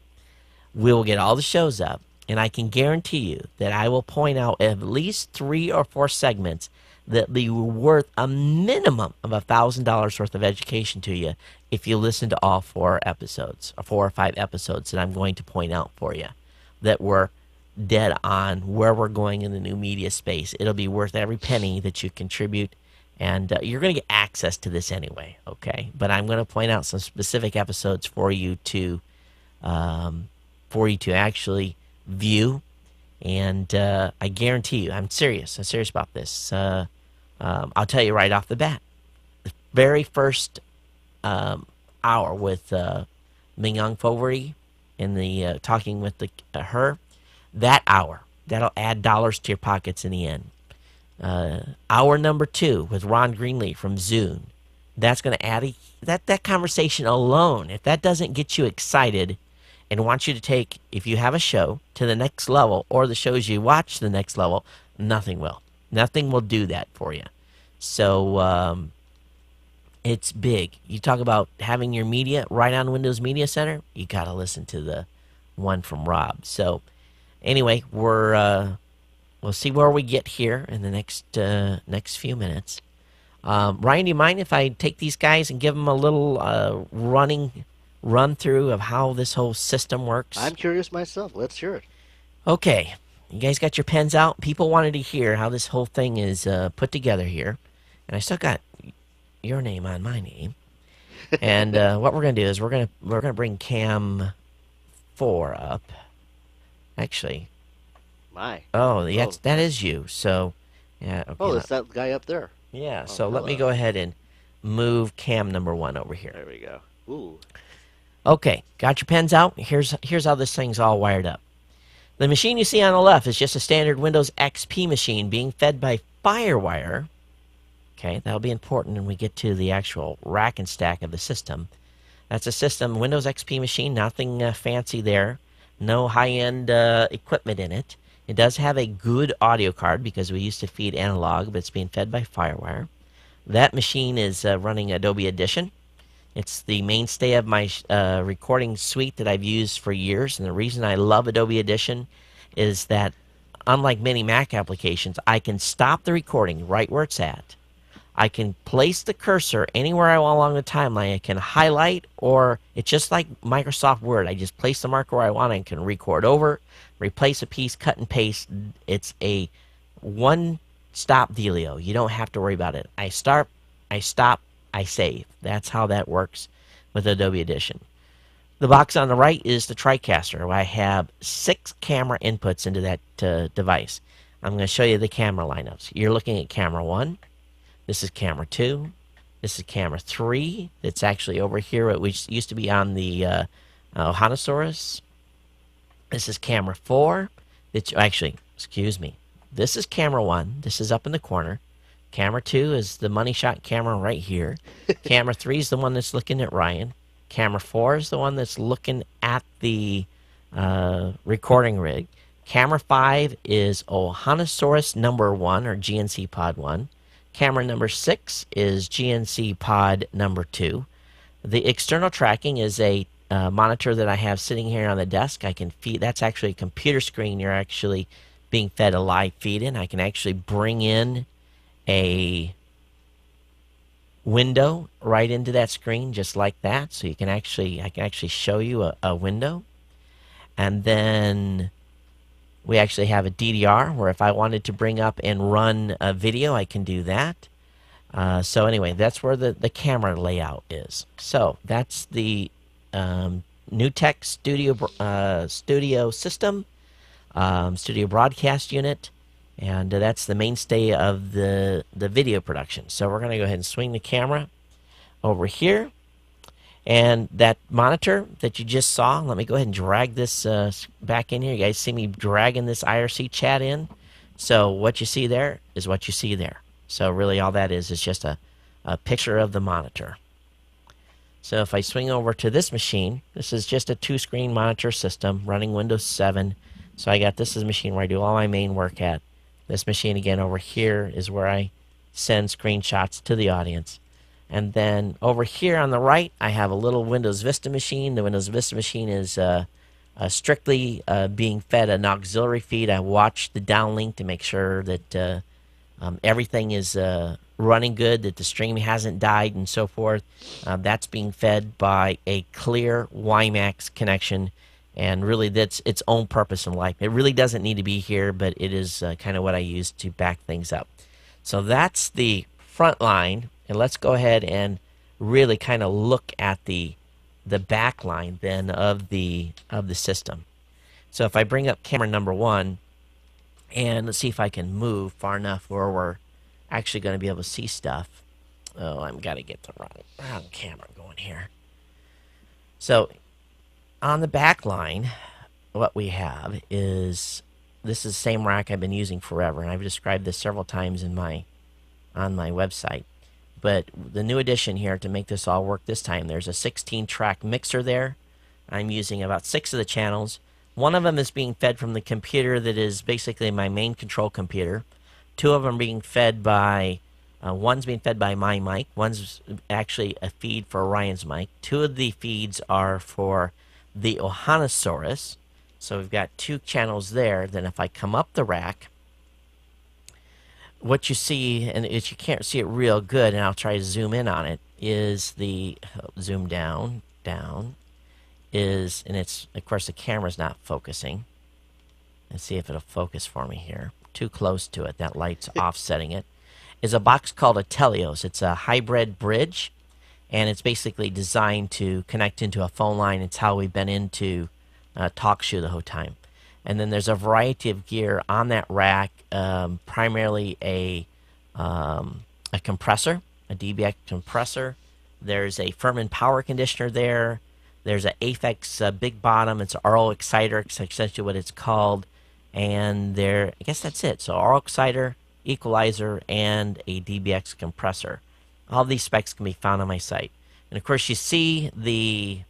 We will get all the shows up, and I can guarantee you that I will point out at least 3 or 4 segments that be worth a minimum of $1,000 worth of education to you if you listen to all 4 episodes, or 4 or 5 episodes that I'm going to point out for you that were dead on where we're going in the new media space. It'll be worth every penny that you contribute, and you're going to get access to this anyway, okay? But I'm going to point out some specific episodes for you to actually view, and I guarantee you, I'm serious about this. I'll tell you right off the bat, the very first hour with Mingyang Fovery in the talking with her, that hour, that'll add dollars to your pockets in the end. Hour number 2 with Ron Greenlee from Zune, that's going to add that conversation alone. If that doesn't get you excited and want you to take, if you have a show, to the next level, or the shows you watch to the next level, nothing will. Nothing will do that for you. So it's big. You talk about having your media right on Windows Media Center, you got to listen to the one from Rob. So anyway, we'll see where we get here in the next few minutes. Ryan, do you mind if I take these guys and give them a little run through of how this whole system works? I'm curious myself. Let's hear it. Okay. You guys got your pens out? People wanted to hear how this whole thing is put together here. And I still got your name on my name. And what we're going to do is we're going to bring Cam 4 up. Actually. My. Oh, yeah, that is you. So, yeah. Okay, oh, it's that guy up there. Yeah, Oh, so let me hello. go ahead and move Cam number 1 over here. There we go. Ooh. Okay, got your pens out? Here's how this thing's all wired up. The machine you see on the left is just a standard Windows XP machine being fed by FireWire. Okay, that'll be important when we get to the actual rack and stack of the system. That's a system, Windows XP machine, nothing fancy there. No high-end equipment in it. It does have a good audio card because we used to feed analog, but it's being fed by FireWire. That machine is running Adobe Audition. It's the mainstay of my recording suite that I've used for years, and the reason I love Adobe Audition is that, unlike many Mac applications, I can stop the recording right where it's at. I can place the cursor anywhere I want along the timeline. I can highlight, or it's just like Microsoft Word. I just place the marker where I want and can record over, replace a piece, cut and paste. It's a one-stop dealio. You don't have to worry about it. I start, I stop, I save. That's how that works with Adobe Audition. The box on the right is the TriCaster, where I have 6 camera inputs into that device. I'm going to show you the camera lineups. You're looking at camera 1. This is camera 2. This is camera 3. That's actually over here, which used to be on the Ohanosaurus. This is camera 4. Excuse me. This is camera 1. This is up in the corner. Camera 2 is the money shot camera right here. Camera 3 is the one that's looking at Ryan. Camera 4 is the one that's looking at the recording rig. Camera 5 is Ohanosaurus number 1, or GNC Pod 1. Camera number 6 is GNC Pod number 2. The external tracking is a monitor that I have sitting here on the desk. I can feed. That's actually a computer screen. You're actually being fed a live feed in. I can actually bring in a window right into that screen just like that. So I can actually show you a window. And then we actually have a DDR where if I wanted to bring up and run a video, I can do that. So anyway, that's where the camera layout is. So that's the NewTek Studio System, Studio Broadcast Unit, and that's the mainstay of the video production. So we're going to go ahead and swing the camera over here. And that monitor that you just saw, let me go ahead and drag this back in here. You guys see me dragging this IRC chat in? So what you see there is what you see there. So really all that is just a picture of the monitor. So if I swing over to this machine, this is just a 2-screen monitor system running Windows 7. So I got this is a machine where I do all my main work at. This machine again over here is where I send screenshots to the audience. And then over here on the right, I have a little Windows Vista machine. The Windows Vista machine is strictly being fed an auxiliary feed. I watch the downlink to make sure that everything is running good, that the stream hasn't died, and so forth. That's being fed by a clear WiMAX connection, and really that's its own purpose in life. It really doesn't need to be here, but it is kind of what I use to back things up. So that's the front line. And let's go ahead and really kind of look at the back line then of the system. So if I bring up camera number 1, and let's see if I can move far enough where we're actually going to be able to see stuff. Oh, I've got to get the wrong camera going here. So on the back line, what we have is this is the same rack I've been using forever, and I've described this several times on my website. But the new addition here to make this all work this time, there's a 16-track mixer there. I'm using about 6 of the channels. One of them is being fed from the computer that is basically my main control computer. 2 of them being fed by, one's being fed by my mic. One's actually a feed for Ryan's mic. 2 of the feeds are for the Ohanasaurus. So we've got 2 channels there. Then if I come up the rack, what you see, and if you can't see it real good, and I'll try to zoom in on it, is the zoom down, is, and it's, of course, the camera's not focusing. Let's see if it'll focus for me here. Too close to it. That light's offsetting it. Is a box called a Telios. It's a hybrid bridge, and it's basically designed to connect into a phone line. It's how we've been into TalkShoe the whole time. And then there's a variety of gear on that rack, primarily a compressor, a DBX compressor. There's a Furman power conditioner there. There's an Aphex big bottom. It's an RO exciter, it's essentially what it's called. And there, I guess that's it. So RO exciter, equalizer, and a DBX compressor. All these specs can be found on my site. And of course, you see the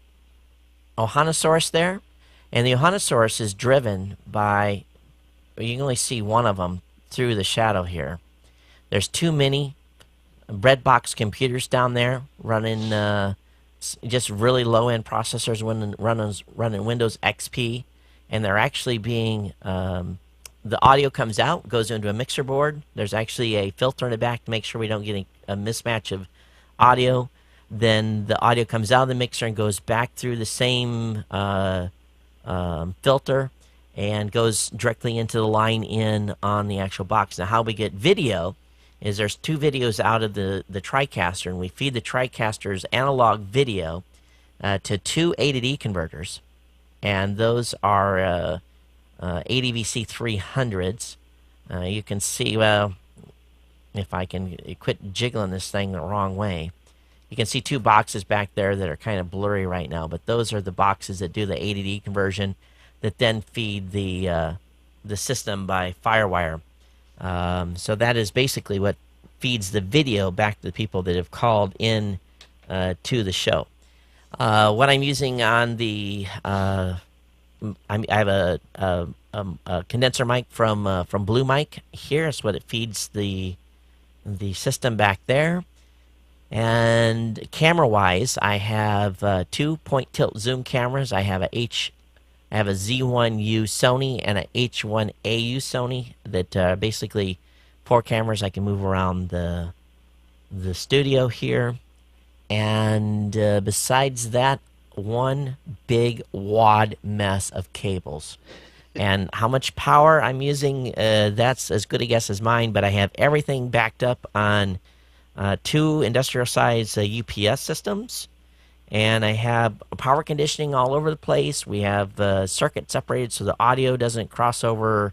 Ohanasaurus there. And the Ohanasaurus is driven by, you can only see one of them through the shadow here. There's 2 mini breadbox computers down there running just really low-end processors running Windows XP. And they're actually being, the audio comes out, goes into a mixer board. There's actually a filter in the back to make sure we don't get a mismatch of audio. Then the audio comes out of the mixer and goes back through the same filter and goes directly into the line in on the actual box. Now how we get video is there's 2 videos out of the TriCaster, and we feed the TriCaster's analog video to 2 A to D converters, and those are ADVC 300s. You can see, well, if I can quit jiggling this thing the wrong way, you can see 2 boxes back there that are kind of blurry right now, but those are the boxes that do the A to D conversion that then feed the system by FireWire. So that is basically what feeds the video back to the people that have called in to the show. What I'm using on the, I have a condenser mic from Blue Mic here. It's what it feeds the system back there. And camera-wise, I have 2 point tilt zoom cameras. I have a I have a Z1U Sony and a H1AU Sony that basically 4 cameras. I can move around the studio here. And besides that, one big wad mess of cables. And how much power I'm using, that's as good a guess as mine, but I have everything backed up on two industrial size UPS systems. And I have power conditioning all over the place. We have circuit separated so the audio doesn't cross over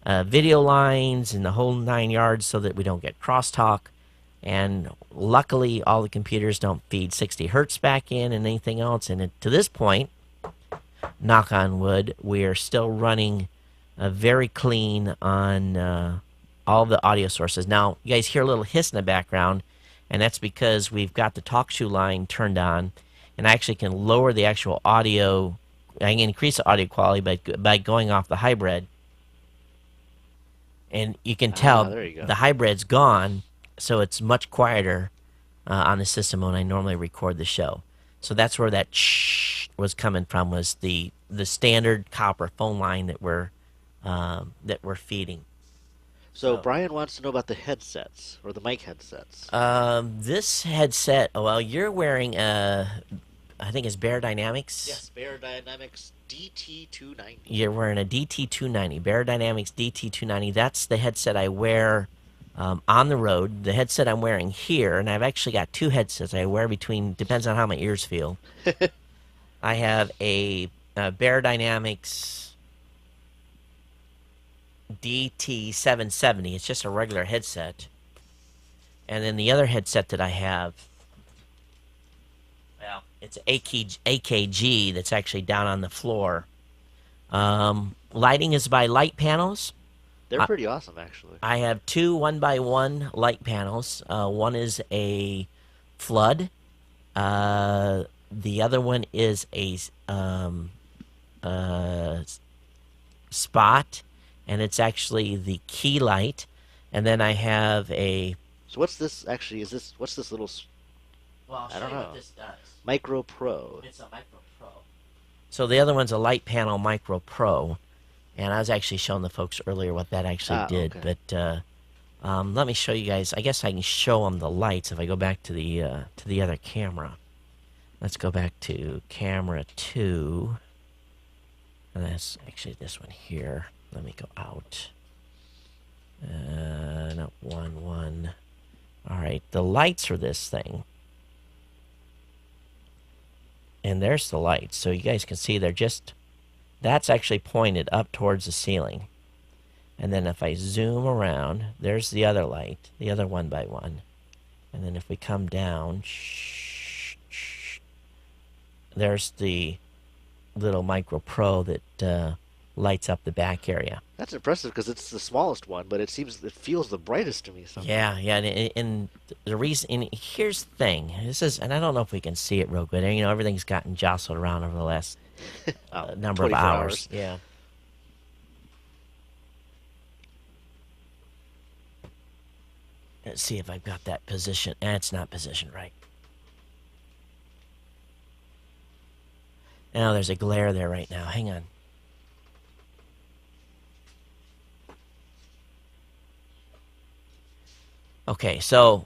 video lines and the whole 9 yards so that we don't get crosstalk. And luckily, all the computers don't feed 60 hertz back in and anything else. And to this point, knock on wood, we are still running very clean on all the audio sources. Now, you guys hear a little hiss in the background, and that's because we've got the TalkShoe line turned on, and I actually can lower the actual audio. I can increase the audio quality by going off the hybrid. And you can Ah, tell there you go. the hybrid's gone, so it's much quieter on the system when I normally record the show. So that's where that shh was coming from, was the standard copper phone line that we're feeding. So So Brian wants to know about the headsets or the mic headsets. this headset, well, you're wearing I think it's Bear Dynamics. Yes, Bear Dynamics DT290. You're wearing a DT290, Bear Dynamics DT290. That's the headset I wear on the road. The headset I'm wearing here, and I've actually got two headsets I wear between, depends on how my ears feel. I have a Bear Dynamics DT770. It's just a regular headset. And then the other headset that I have, well, it's AKG that's actually down on the floor. Lighting is by Light Panels. They're pretty awesome, actually. I have two 1x1 light panels. One is a flood. The other one is a uh, spot, and it's actually the key light. And then I have a. So what's this actually? Is this what's this little Well, I'll I show don't you what know. this does. Micro Pro? It's a Micro Pro. So the other one's a Light Panel Micro Pro, and I was actually showing the folks earlier what that actually Ah, did. okay. But let me show you guys. I guess I can show them the lights if I go back to the other camera. Let's go back to camera 2, and that's actually this one here. Let me go out. No, 1. All right, the lights for this thing. And there's the lights. So you guys can see that's actually pointed up towards the ceiling. And then if I zoom around, there's the other light, the other 1x1. And then if we come down, there's the little Micro Pro that lights up the back area. That's impressive because it's the smallest one, but it feels the brightest to me somehow. Yeah, and the reason, and here's the thing. And I don't know if we can see it real good. Everything's gotten jostled around over the last Oh, number of 24 hours. Yeah. Let's see if I've got that position. It's not positioned right. Now there's a glare there right now. Hang on. Okay, so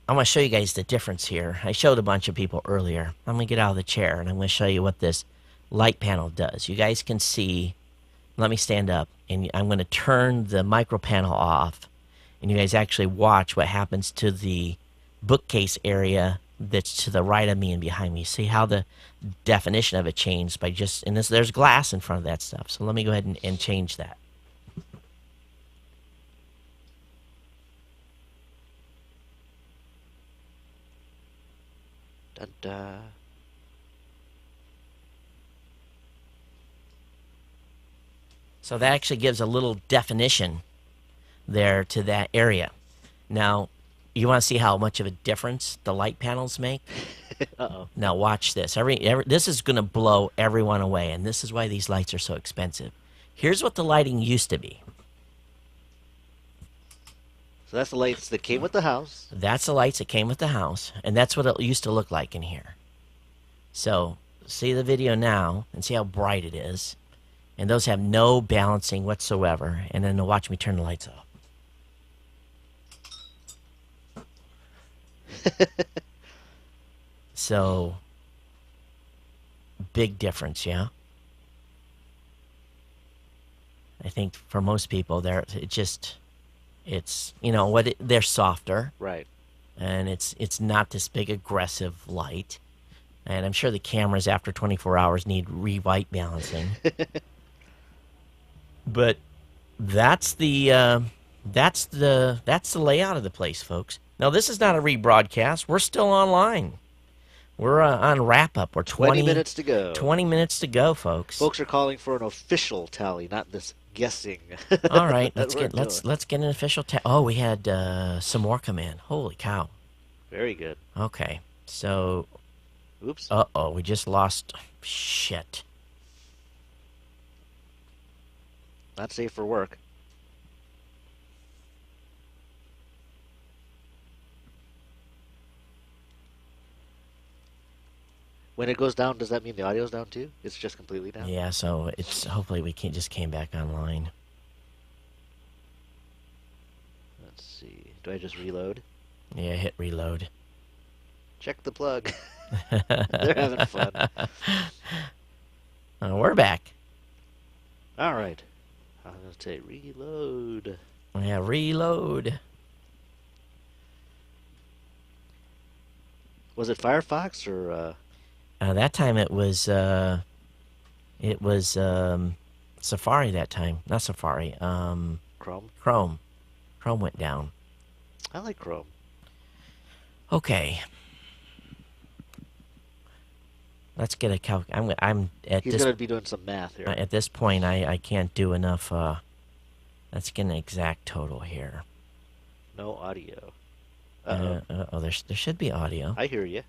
I'm going to show you guys the difference here. I showed a bunch of people earlier. I'm going to get out of the chair, and I'm going to show you what this light panel does. You guys can see. Let me stand up, and I'm going to turn the micro panel off, and you guys actually watch what happens to the bookcase area that's to the right of me and behind me. See how the definition of it changed by just, and there's glass in front of that stuff. So let me go ahead and change that. Dun, dun. So that actually gives a little definition there to that area. Now, you want to see how much of a difference the light panels make? Uh-oh. Now watch this. This is going to blow everyone away, and this is why these lights are so expensive. Here's what the lighting used to be. So that's the lights that came with the house. That's the lights that came with the house, and that's what it used to look like in here. So see the video now and see how bright it is. And those have no balancing whatsoever. And then they'll watch me turn the lights off. So, big difference, yeah? I think for most people, it's they're softer, Right. and it's not this big aggressive light. And I'm sure the cameras after 24 hours need re-white balancing. But that's the layout of the place, folks. Now this is not a rebroadcast. We're still online. We're on wrap up. We're 20 minutes to go. 20 minutes to go, folks. Folks are calling for an official tally, not this guessing. All right, that we're doing. let's get an official oh, we had some more come in. Holy cow. Very good. Okay. So Oops. uh-oh, we just lost shit. Not safe for work. When it goes down, does that mean the audio's down too? It's just completely down? Yeah, so it's hopefully we can just came back online. Let's see. Do I just reload? Yeah, hit reload. Check the plug. They're having fun. We're back. All right. I'm going to say reload. Yeah, reload. Was it Firefox or... That time it was Safari that time. Not Safari. Chrome? Chrome. Chrome went down. I like Chrome. Okay. Let's get a calc. I'm at He's this. going to be doing some math here. At this point, I can't do enough. Let's get an exact total here. No audio. Uh-oh. Oh, there should be audio. I hear you,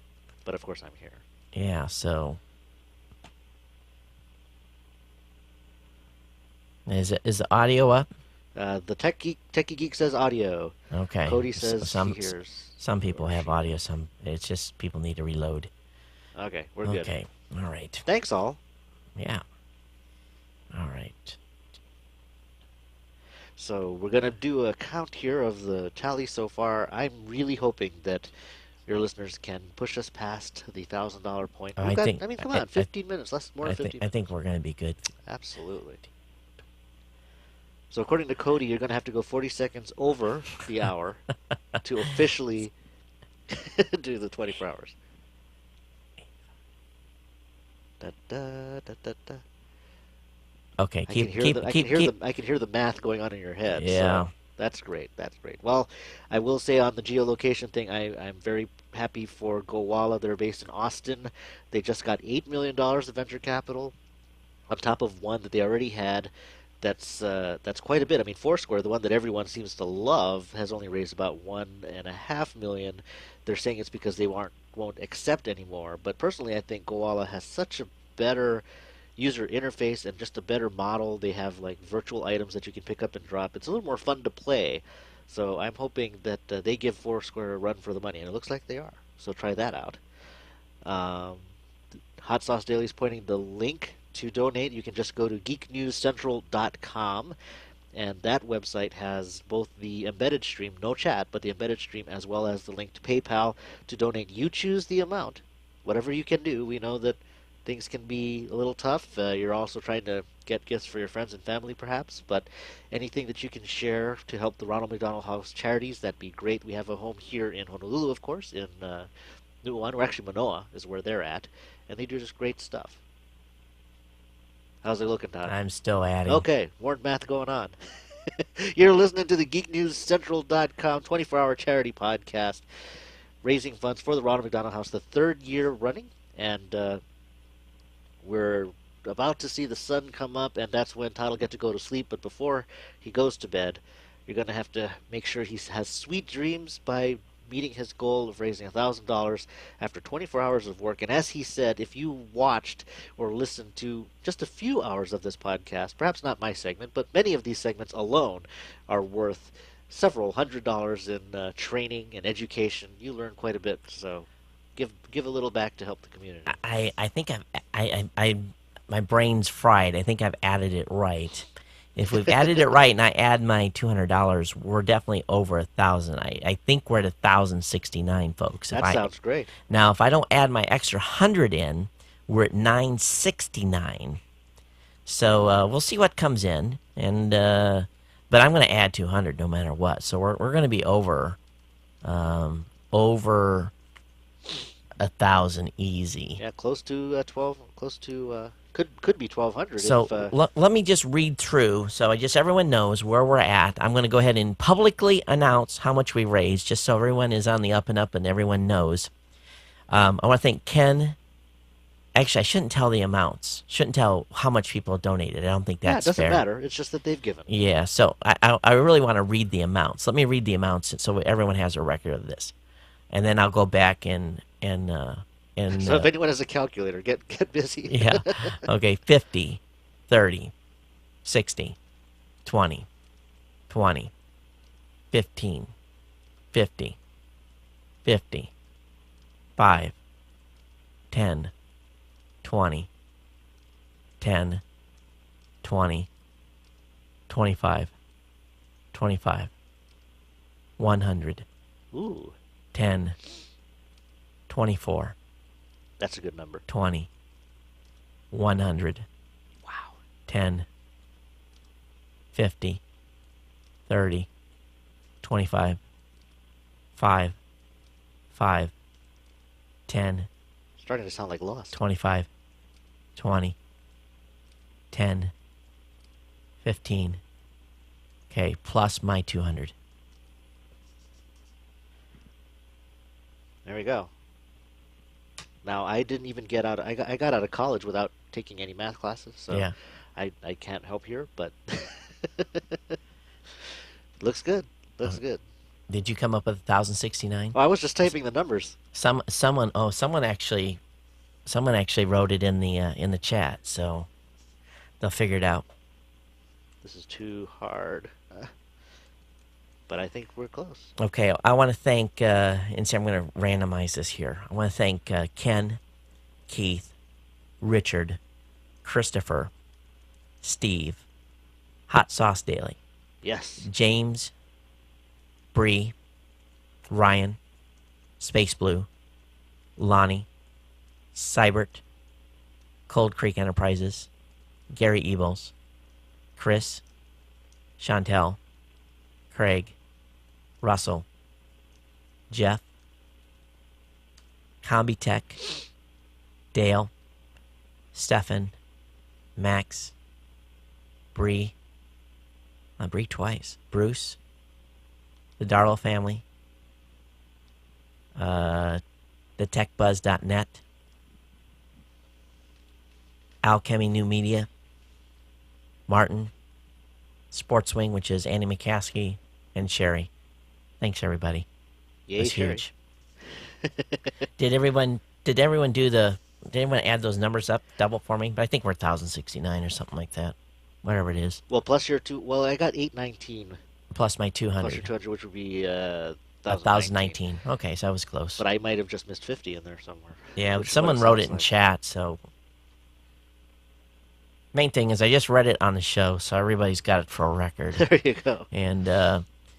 but of course I'm here. Yeah. So. Is the audio up? The Techie Geek says audio. Okay. Cody says he hears. Some people have audio. Some it's just people need to reload. Okay, we're good. Okay. All right. Thanks, all. Yeah. All right. So we're going to do a count here of the tally so far. I'm really hoping that your listeners can push us past the $1,000 point. I mean, come on, 15 minutes, more than 15 minutes. I think we're going to be good. Absolutely. So according to Cody, you're going to have to go 40 seconds over the hour to officially do the 24 hours. Da, da, da, da, da. Okay, I can hear the math going on in your head. Yeah. So that's great. That's great. Well, I will say on the geolocation thing, I'm very happy for Gowalla. They're based in Austin. They just got $8 million of venture capital on top of one that they already had. That's quite a bit. I mean, Foursquare, the one that everyone seems to love, has only raised about $1.5 million. They're saying it's because they won't accept anymore. But personally, I think Gowalla has such a better user interface and just a better model. They have like virtual items that you can pick up and drop. It's a little more fun to play. So I'm hoping that they give Foursquare a run for the money, and it looks like they are. So try that out. Hot Sauce Daily is pointing the link to donate. You can just go to geeknewscentral.com, and that website has both the embedded stream, no chat, but the embedded stream, as well as the link to PayPal to donate. You choose the amount, whatever you can do. We know that things can be a little tough. You're also trying to get gifts for your friends and family, perhaps, but anything that you can share to help the Ronald McDonald House charities, that'd be great. We have a home here in Honolulu, of course, in Nuuanu, or actually Manoa is where they're at, and they do just great stuff. How's it looking, Todd? I'm still adding. Okay, more math going on. You're listening to the GeekNewsCentral.com 24-hour charity podcast, raising funds for the Ronald McDonald House, the third year running, and we're about to see the sun come up, and that's when Todd will get to go to sleep. But before he goes to bed, you're going to have to make sure he has sweet dreams by meeting his goal of raising $1,000 after 24 hours of work. And as he said, if you watched or listened to just a few hours of this podcast, perhaps not my segment, but many of these segments alone are worth several $100s in training and education. You learn quite a bit, so give a little back to help the community. I think my brain's fried. I think I've added it right. If we've added it right and I add my $200, we're definitely over 1,000. I think we're at 1,069, folks. That sounds great. If I don't add my extra 100 in, we're at 969. So we'll see what comes in, and but I'm going to add 200 no matter what. So we're going to be over 1,000 easy. Yeah, close to 12. Close to could be 1,200. So let me just read through, so everyone knows where we're at. I'm going to go ahead and publicly announce how much we raised, just so everyone is on the up and up and everyone knows. I want to thank Ken. Actually, I shouldn't tell the amounts. Shouldn't tell how much people donated. I don't think that's fair. It doesn't fair. matter. It's just that they've given. Yeah, so I really want to read the amounts. Let me read the amounts so everyone has a record of this. And then I'll go back and so if anyone has a calculator, get busy. Yeah. Okay, 50, 30, 60, 20, 20, 15, 50, 50, 5, 10, 20, 10, 20, 25, 25, 100, Ooh, 10, 24, that's a good number. 20, 100, Wow. 10, 50, 30, 25, 5, 5, 10, Starting to sound like Lost. 25, 20, 10, 15. Okay, plus my 200. There we go. Now I didn't even get out. I got out of college without taking any math classes, so Yeah. I can't help here, but looks good. Looks good. Did you come up with 1,069? Well, I was just typing the numbers. Someone actually wrote it in the chat, so they'll figure it out. This is too hard, but I think we're close. Okay, I want to thank, and see, I'm going to randomize this here. I want to thank Ken, Keith, Richard, Christopher, Steve, Hot Sauce Daily, Yes. James, Bree, Ryan, Space Blue, Lonnie, Cybert, Cold Creek Enterprises, Gary Ebels, Chris, Chantel, Craig, Russell, Jeff, Combi Tech, Dale, Stefan, Max, Bree twice, Bruce, the Darlow family, the techbuzz.net, Alchemy New Media, Martin, Sportswing, which is Andy McCaskey, and Sherry. Thanks, everybody. Yay, That's Sherry. huge. Did everyone add those numbers up double for me? But I think we're 1,069 or something like that. Whatever it is. Well, plus your two. Well, I got 819 Plus my 200. plus your 200, which would be 1,019. Okay, so I was close. But I might have just missed 50 in there somewhere. Yeah, which is someone what wrote it sounds in like. chat, so main thing is I just read it on the show, so everybody's got it for a record. There you go. And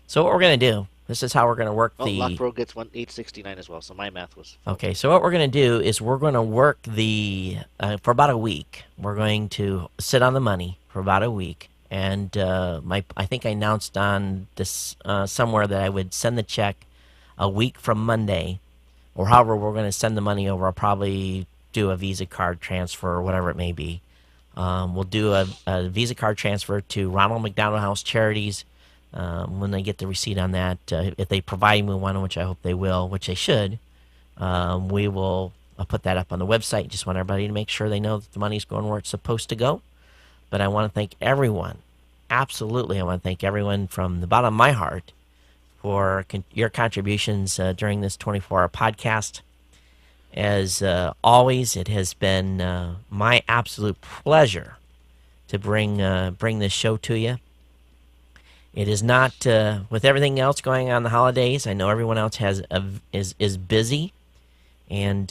so what we're going to do, this is how we're going to work Oh, the... Lockbro gets 869 as well, so my math was... Okay, so what we're going to do is we're going to work the... for about a week. We're going to sit on the money for about a week. And I think I announced on this somewhere that I would send the check a week from Monday, or however we're going to send the money over. I'll probably do a Visa card transfer or whatever it may be. We'll do a Visa card transfer to Ronald McDonald House Charities when they get the receipt on that. If they provide me one, which I hope they will, which they should, we will put that up on the website. Just want everybody to make sure they know that the money's going where it's supposed to go. But I want to thank everyone. Absolutely, I want to thank everyone from the bottom of my heart for your contributions during this 24-hour podcast. As always, it has been my absolute pleasure to bring this show to you. It is not with everything else going on the holidays. I know everyone else is busy and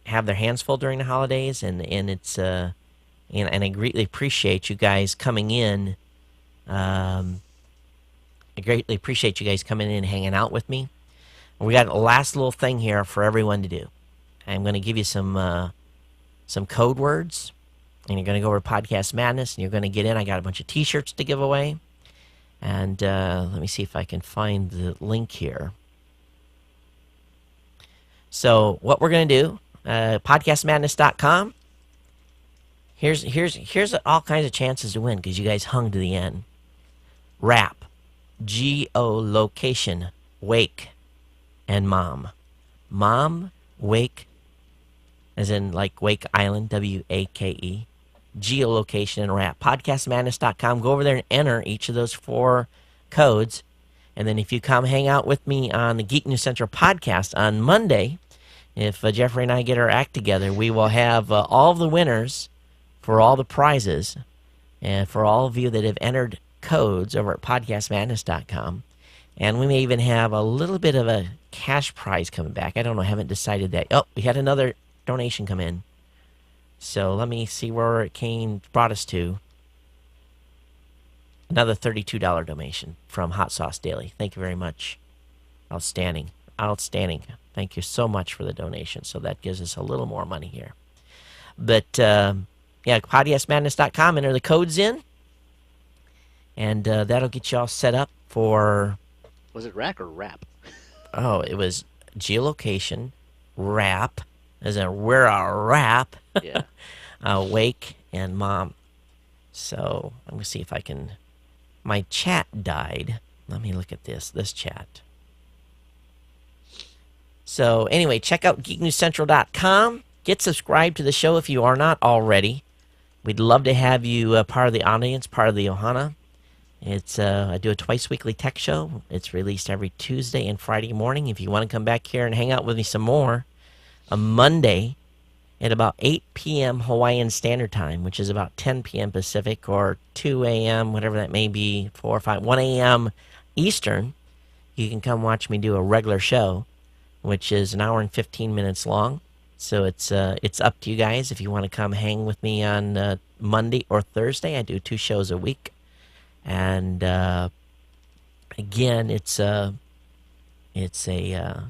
have their hands full during the holidays, and it's and I greatly appreciate you guys coming in. Um, I greatly appreciate you guys coming in and hanging out with me. We got a last little thing here for everyone to do. I'm going to give you some code words, and you're going to go over to Podcast Madness, and you're going to get in. I got a bunch of T-shirts to give away, and let me see if I can find the link here. So what we're going to do, podcastmadness.com. Here's all kinds of chances to win because you guys hung to the end. Rap, geolocation, wake, and mom. Mom, wake, as in like Wake Island, W-A-K-E. Geolocation and rap. Podcastmadness.com. Go over there and enter each of those 4 codes. And then if you come hang out with me on the Geek News Central podcast on Monday, if Jeffrey and I get our act together, we will have all of the winners for all the prizes. And for all of you that have entered codes over at podcastmadness.com. And we may even have a little bit of a cash prize coming back. I don't know. I haven't decided that. Oh, we had another donation come in. So let me see where it brought us to. Another $32 donation from Hot Sauce Daily. Thank you very much. Outstanding. Outstanding. Thank you so much for the donation. So that gives us a little more money here. But, yeah, podcastmadness.com. Enter the codes in. And that'll get you all set up for... Was it rack or rap? Oh, it was geolocation, rap, as in we're a rap, Yeah. wake, and mom. So I'm going to see if I can... My chat died. Let me look at this chat. So anyway, check out geeknewscentral.com. Get subscribed to the show if you are not already. We'd love to have you part of the audience, part of the Ohana. It's I do a twice weekly tech show. It's released every Tuesday and Friday morning. If you want to come back here and hang out with me some more, a Monday at about 8 p.m. Hawaiian Standard Time, which is about 10 p.m. Pacific or 2 a.m., whatever that may be, 4 or 5, 1 a.m. Eastern, you can come watch me do a regular show, which is an hour and 15 minutes long. So it's up to you guys if you want to come hang with me on Monday or Thursday. I do 2 shows a week. And again, it's a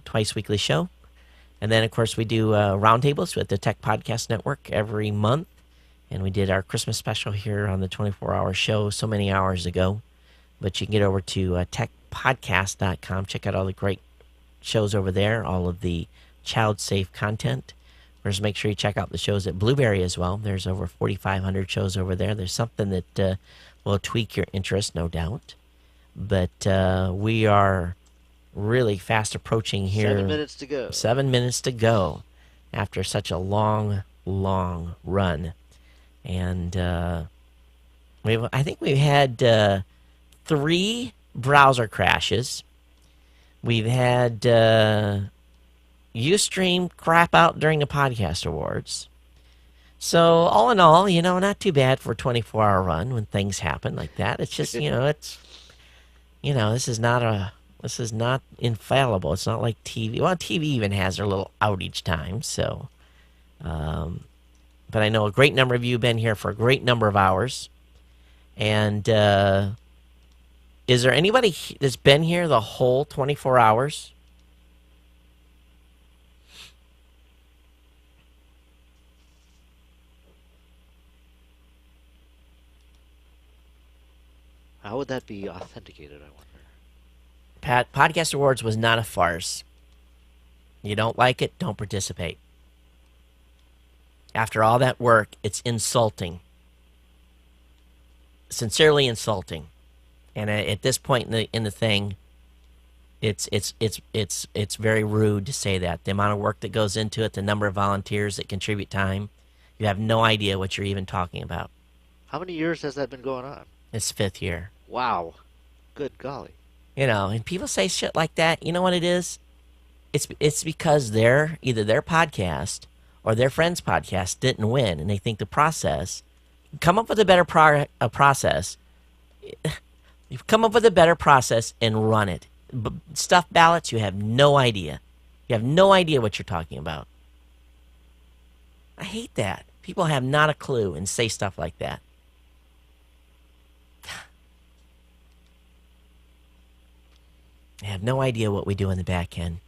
twice weekly show. And then, of course, we do roundtables with the Tech Podcast Network every month. And we did our Christmas special here on the 24-hour show so many hours ago. But you can get over to techpodcast.com. Check out all the great shows over there, all of the child-safe content. Just make sure you check out the shows at Blueberry as well. There's over 4,500 shows over there. There's something that will tweak your interest, no doubt. But we are really fast approaching here. 7 minutes to go. 7 minutes to go after such a long, long run. And I think we've had 3 browser crashes. We've had Ustream crap out during the podcast awards. So all in all, not too bad for a 24-hour run when things happen like that. It's just, this is not infallible. It's not like TV. Well, TV even has their little outage time. So, but I know a great number of you have been here for a great number of hours. And is there anybody that's been here the whole 24 hours? How would that be authenticated, I wonder? Podcast Awards was not a farce. You don't like it, don't participate. After all that work, it's insulting. Sincerely insulting. And at this point in the thing, it's very rude to say that. The amount of work that goes into it, the number of volunteers that contribute time, you have no idea what you're even talking about. How many years has that been going on? It's 5th year. Wow. Good golly. And people say shit like that. You know what it is? It's because either their podcast or their friend's podcast didn't win, and they think the process. Come up with a better process. Come up with a better process and run it. Stuff ballots, you have no idea. You have no idea what you're talking about. hate that. People have not a clue and say stuff like that. I have no idea what we do in the back end.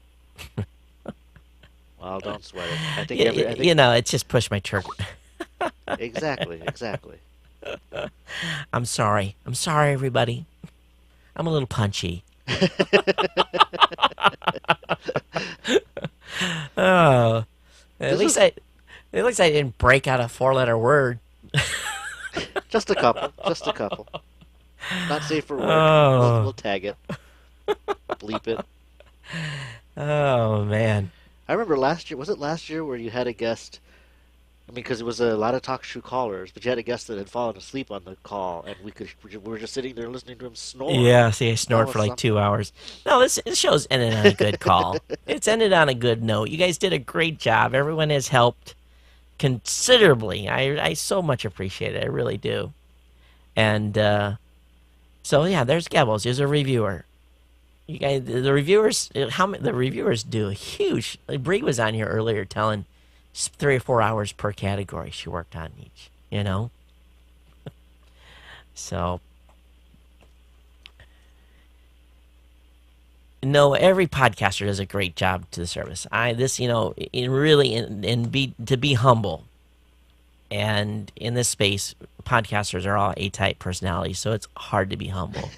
Well, don't sweat it. I think You, I think you know, it's just push my turkey. exactly, exactly. I'm sorry. I'm sorry, everybody. I'm a little punchy. Oh, at This least is I, at least I didn't break out a four-letter word. just a couple, just a couple. Not safe for work. We'll Oh, tag it, bleep it. oh man. I remember last year. Was it last year where you had a guest? I mean, because it was a lot of talk show callers, but you had a guest that had fallen asleep on the call, and we were just sitting there listening to him snore. Yeah, see, I That snored was for like something. 2 hours. No, this show's ended on a good call. It's ended on a good note. You guys did a great job. Everyone has helped considerably. I so much appreciate it. I really do. And so yeah, there's Gevels. There's a reviewer. You guys, the reviewers, the reviewers do a huge. Like Bree was on here earlier telling 3 or 4 hours per category she worked on each. So no, every podcaster does a great job to the service. In really, and be to be humble. And in this space, podcasters are all A-type personalities, so it's hard to be humble.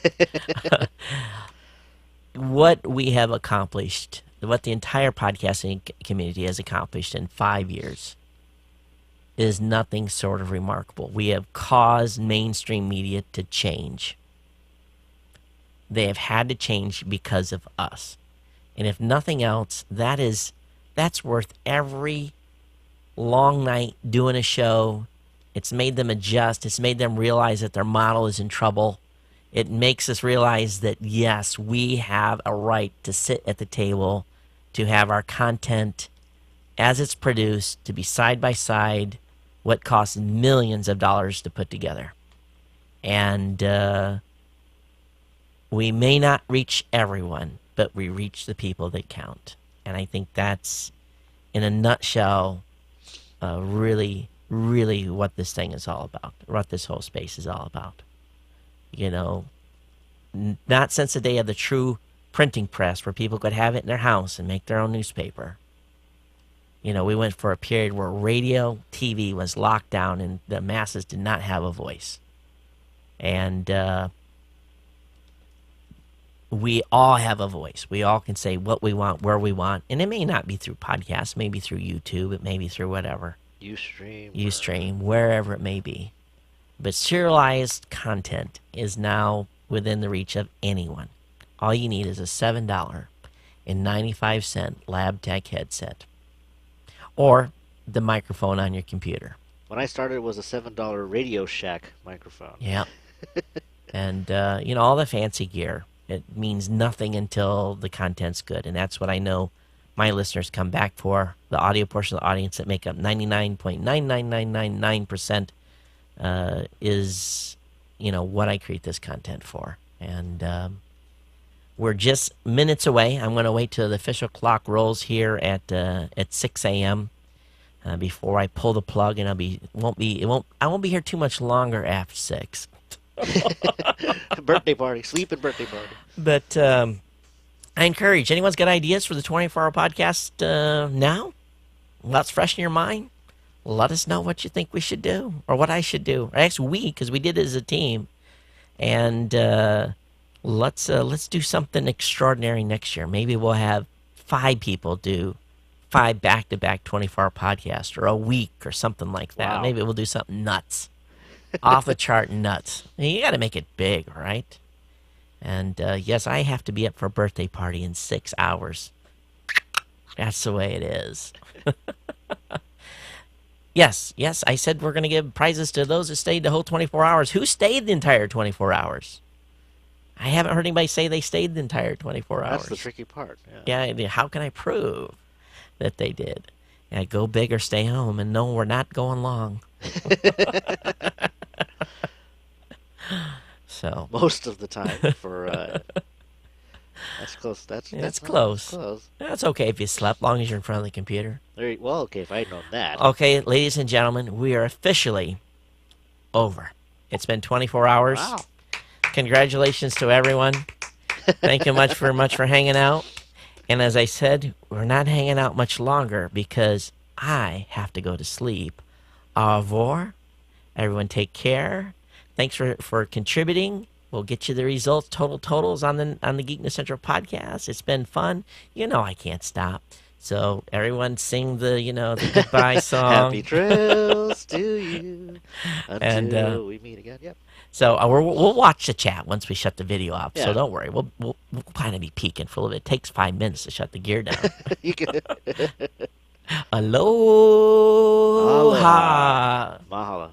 What we have accomplished, what the entire podcasting community has accomplished in 5 years, is nothing sort of remarkable. We have caused mainstream media to change. They have had to change because of us. And if nothing else, that's worth every long night doing a show. It's made them adjust. It's made them realize that their model is in trouble. It makes us realize that, yes, we have a right to sit at the table, to have our content as it's produced, to be side by side, what costs millions of dollars to put together. And we may not reach everyone, but we reach the people that count. And I think that's, in a nutshell, really, really what this thing is all about, what this whole space is all about. Not since the day of the true printing press where people could have it in their house and make their own newspaper. We went for a period where radio, TV was locked down and the masses did not have a voice. And we all have a voice. We all can say what we want, where we want. And it may not be through podcasts, maybe through YouTube, it may be through whatever. Ustream, wherever it may be. But serialized content is now within the reach of anyone. All you need is a $7.95 Lab Tech headset or the microphone on your computer. When I started, it was a $7 Radio Shack microphone. Yeah. And, all the fancy gear. It means nothing until the content's good. And that's what I know my listeners come back for. The audio portion of the audience that make up 99.99999% is, what I create this content for. And we're just minutes away. I'm going to wait till the official clock rolls here at 6 a.m. Before I pull the plug, and I won't be here too much longer after 6. Birthday party, sleep and birthday party. But I encourage anyone's got ideas for the 24-hour podcast now. What's fresh in your mind? Let us know what you think we should do, or what I should do. Or actually, because we did it as a team, and let's do something extraordinary next year. Maybe we'll have 5 people do 5 back-to-back 24-hour podcasts, or a week, or something like that. Wow. Maybe we'll do something nuts, off the chart nuts. You got to make it big, right? And yes, I have to be up for a birthday party in 6 hours. That's the way it is. Yes, I said we're going to give prizes to those who stayed the whole 24 hours. Who stayed the entire 24 hours? I haven't heard anybody say they stayed the entire 24 hours. That's the tricky part. Yeah. Yeah, how can I prove that they did? Yeah, go big or stay home, and no, we're not going long. So Most of the time for That's close. It's That's close. close. That's okay if you slept, long as you're in front of the computer. Well, okay, if I had known that. Okay, ladies and gentlemen, we are officially over. It's been 24 hours. Wow. Congratulations to everyone. Thank you much for hanging out. And as I said, we're not hanging out much longer because I have to go to sleep. Au revoir. Everyone take care. Thanks for contributing. We'll get you the results, totals on the Geek News Central podcast. It's been fun. You know I can't stop. So everyone sing the goodbye Happy song. trails to you And until we meet again. Yep. so we'll watch the chat once we shut the video off. So Yeah. don't worry. We'll kind of be peeking full of it. It takes 5 minutes to shut the gear down. You can. Aloha. Aloha. Mahala.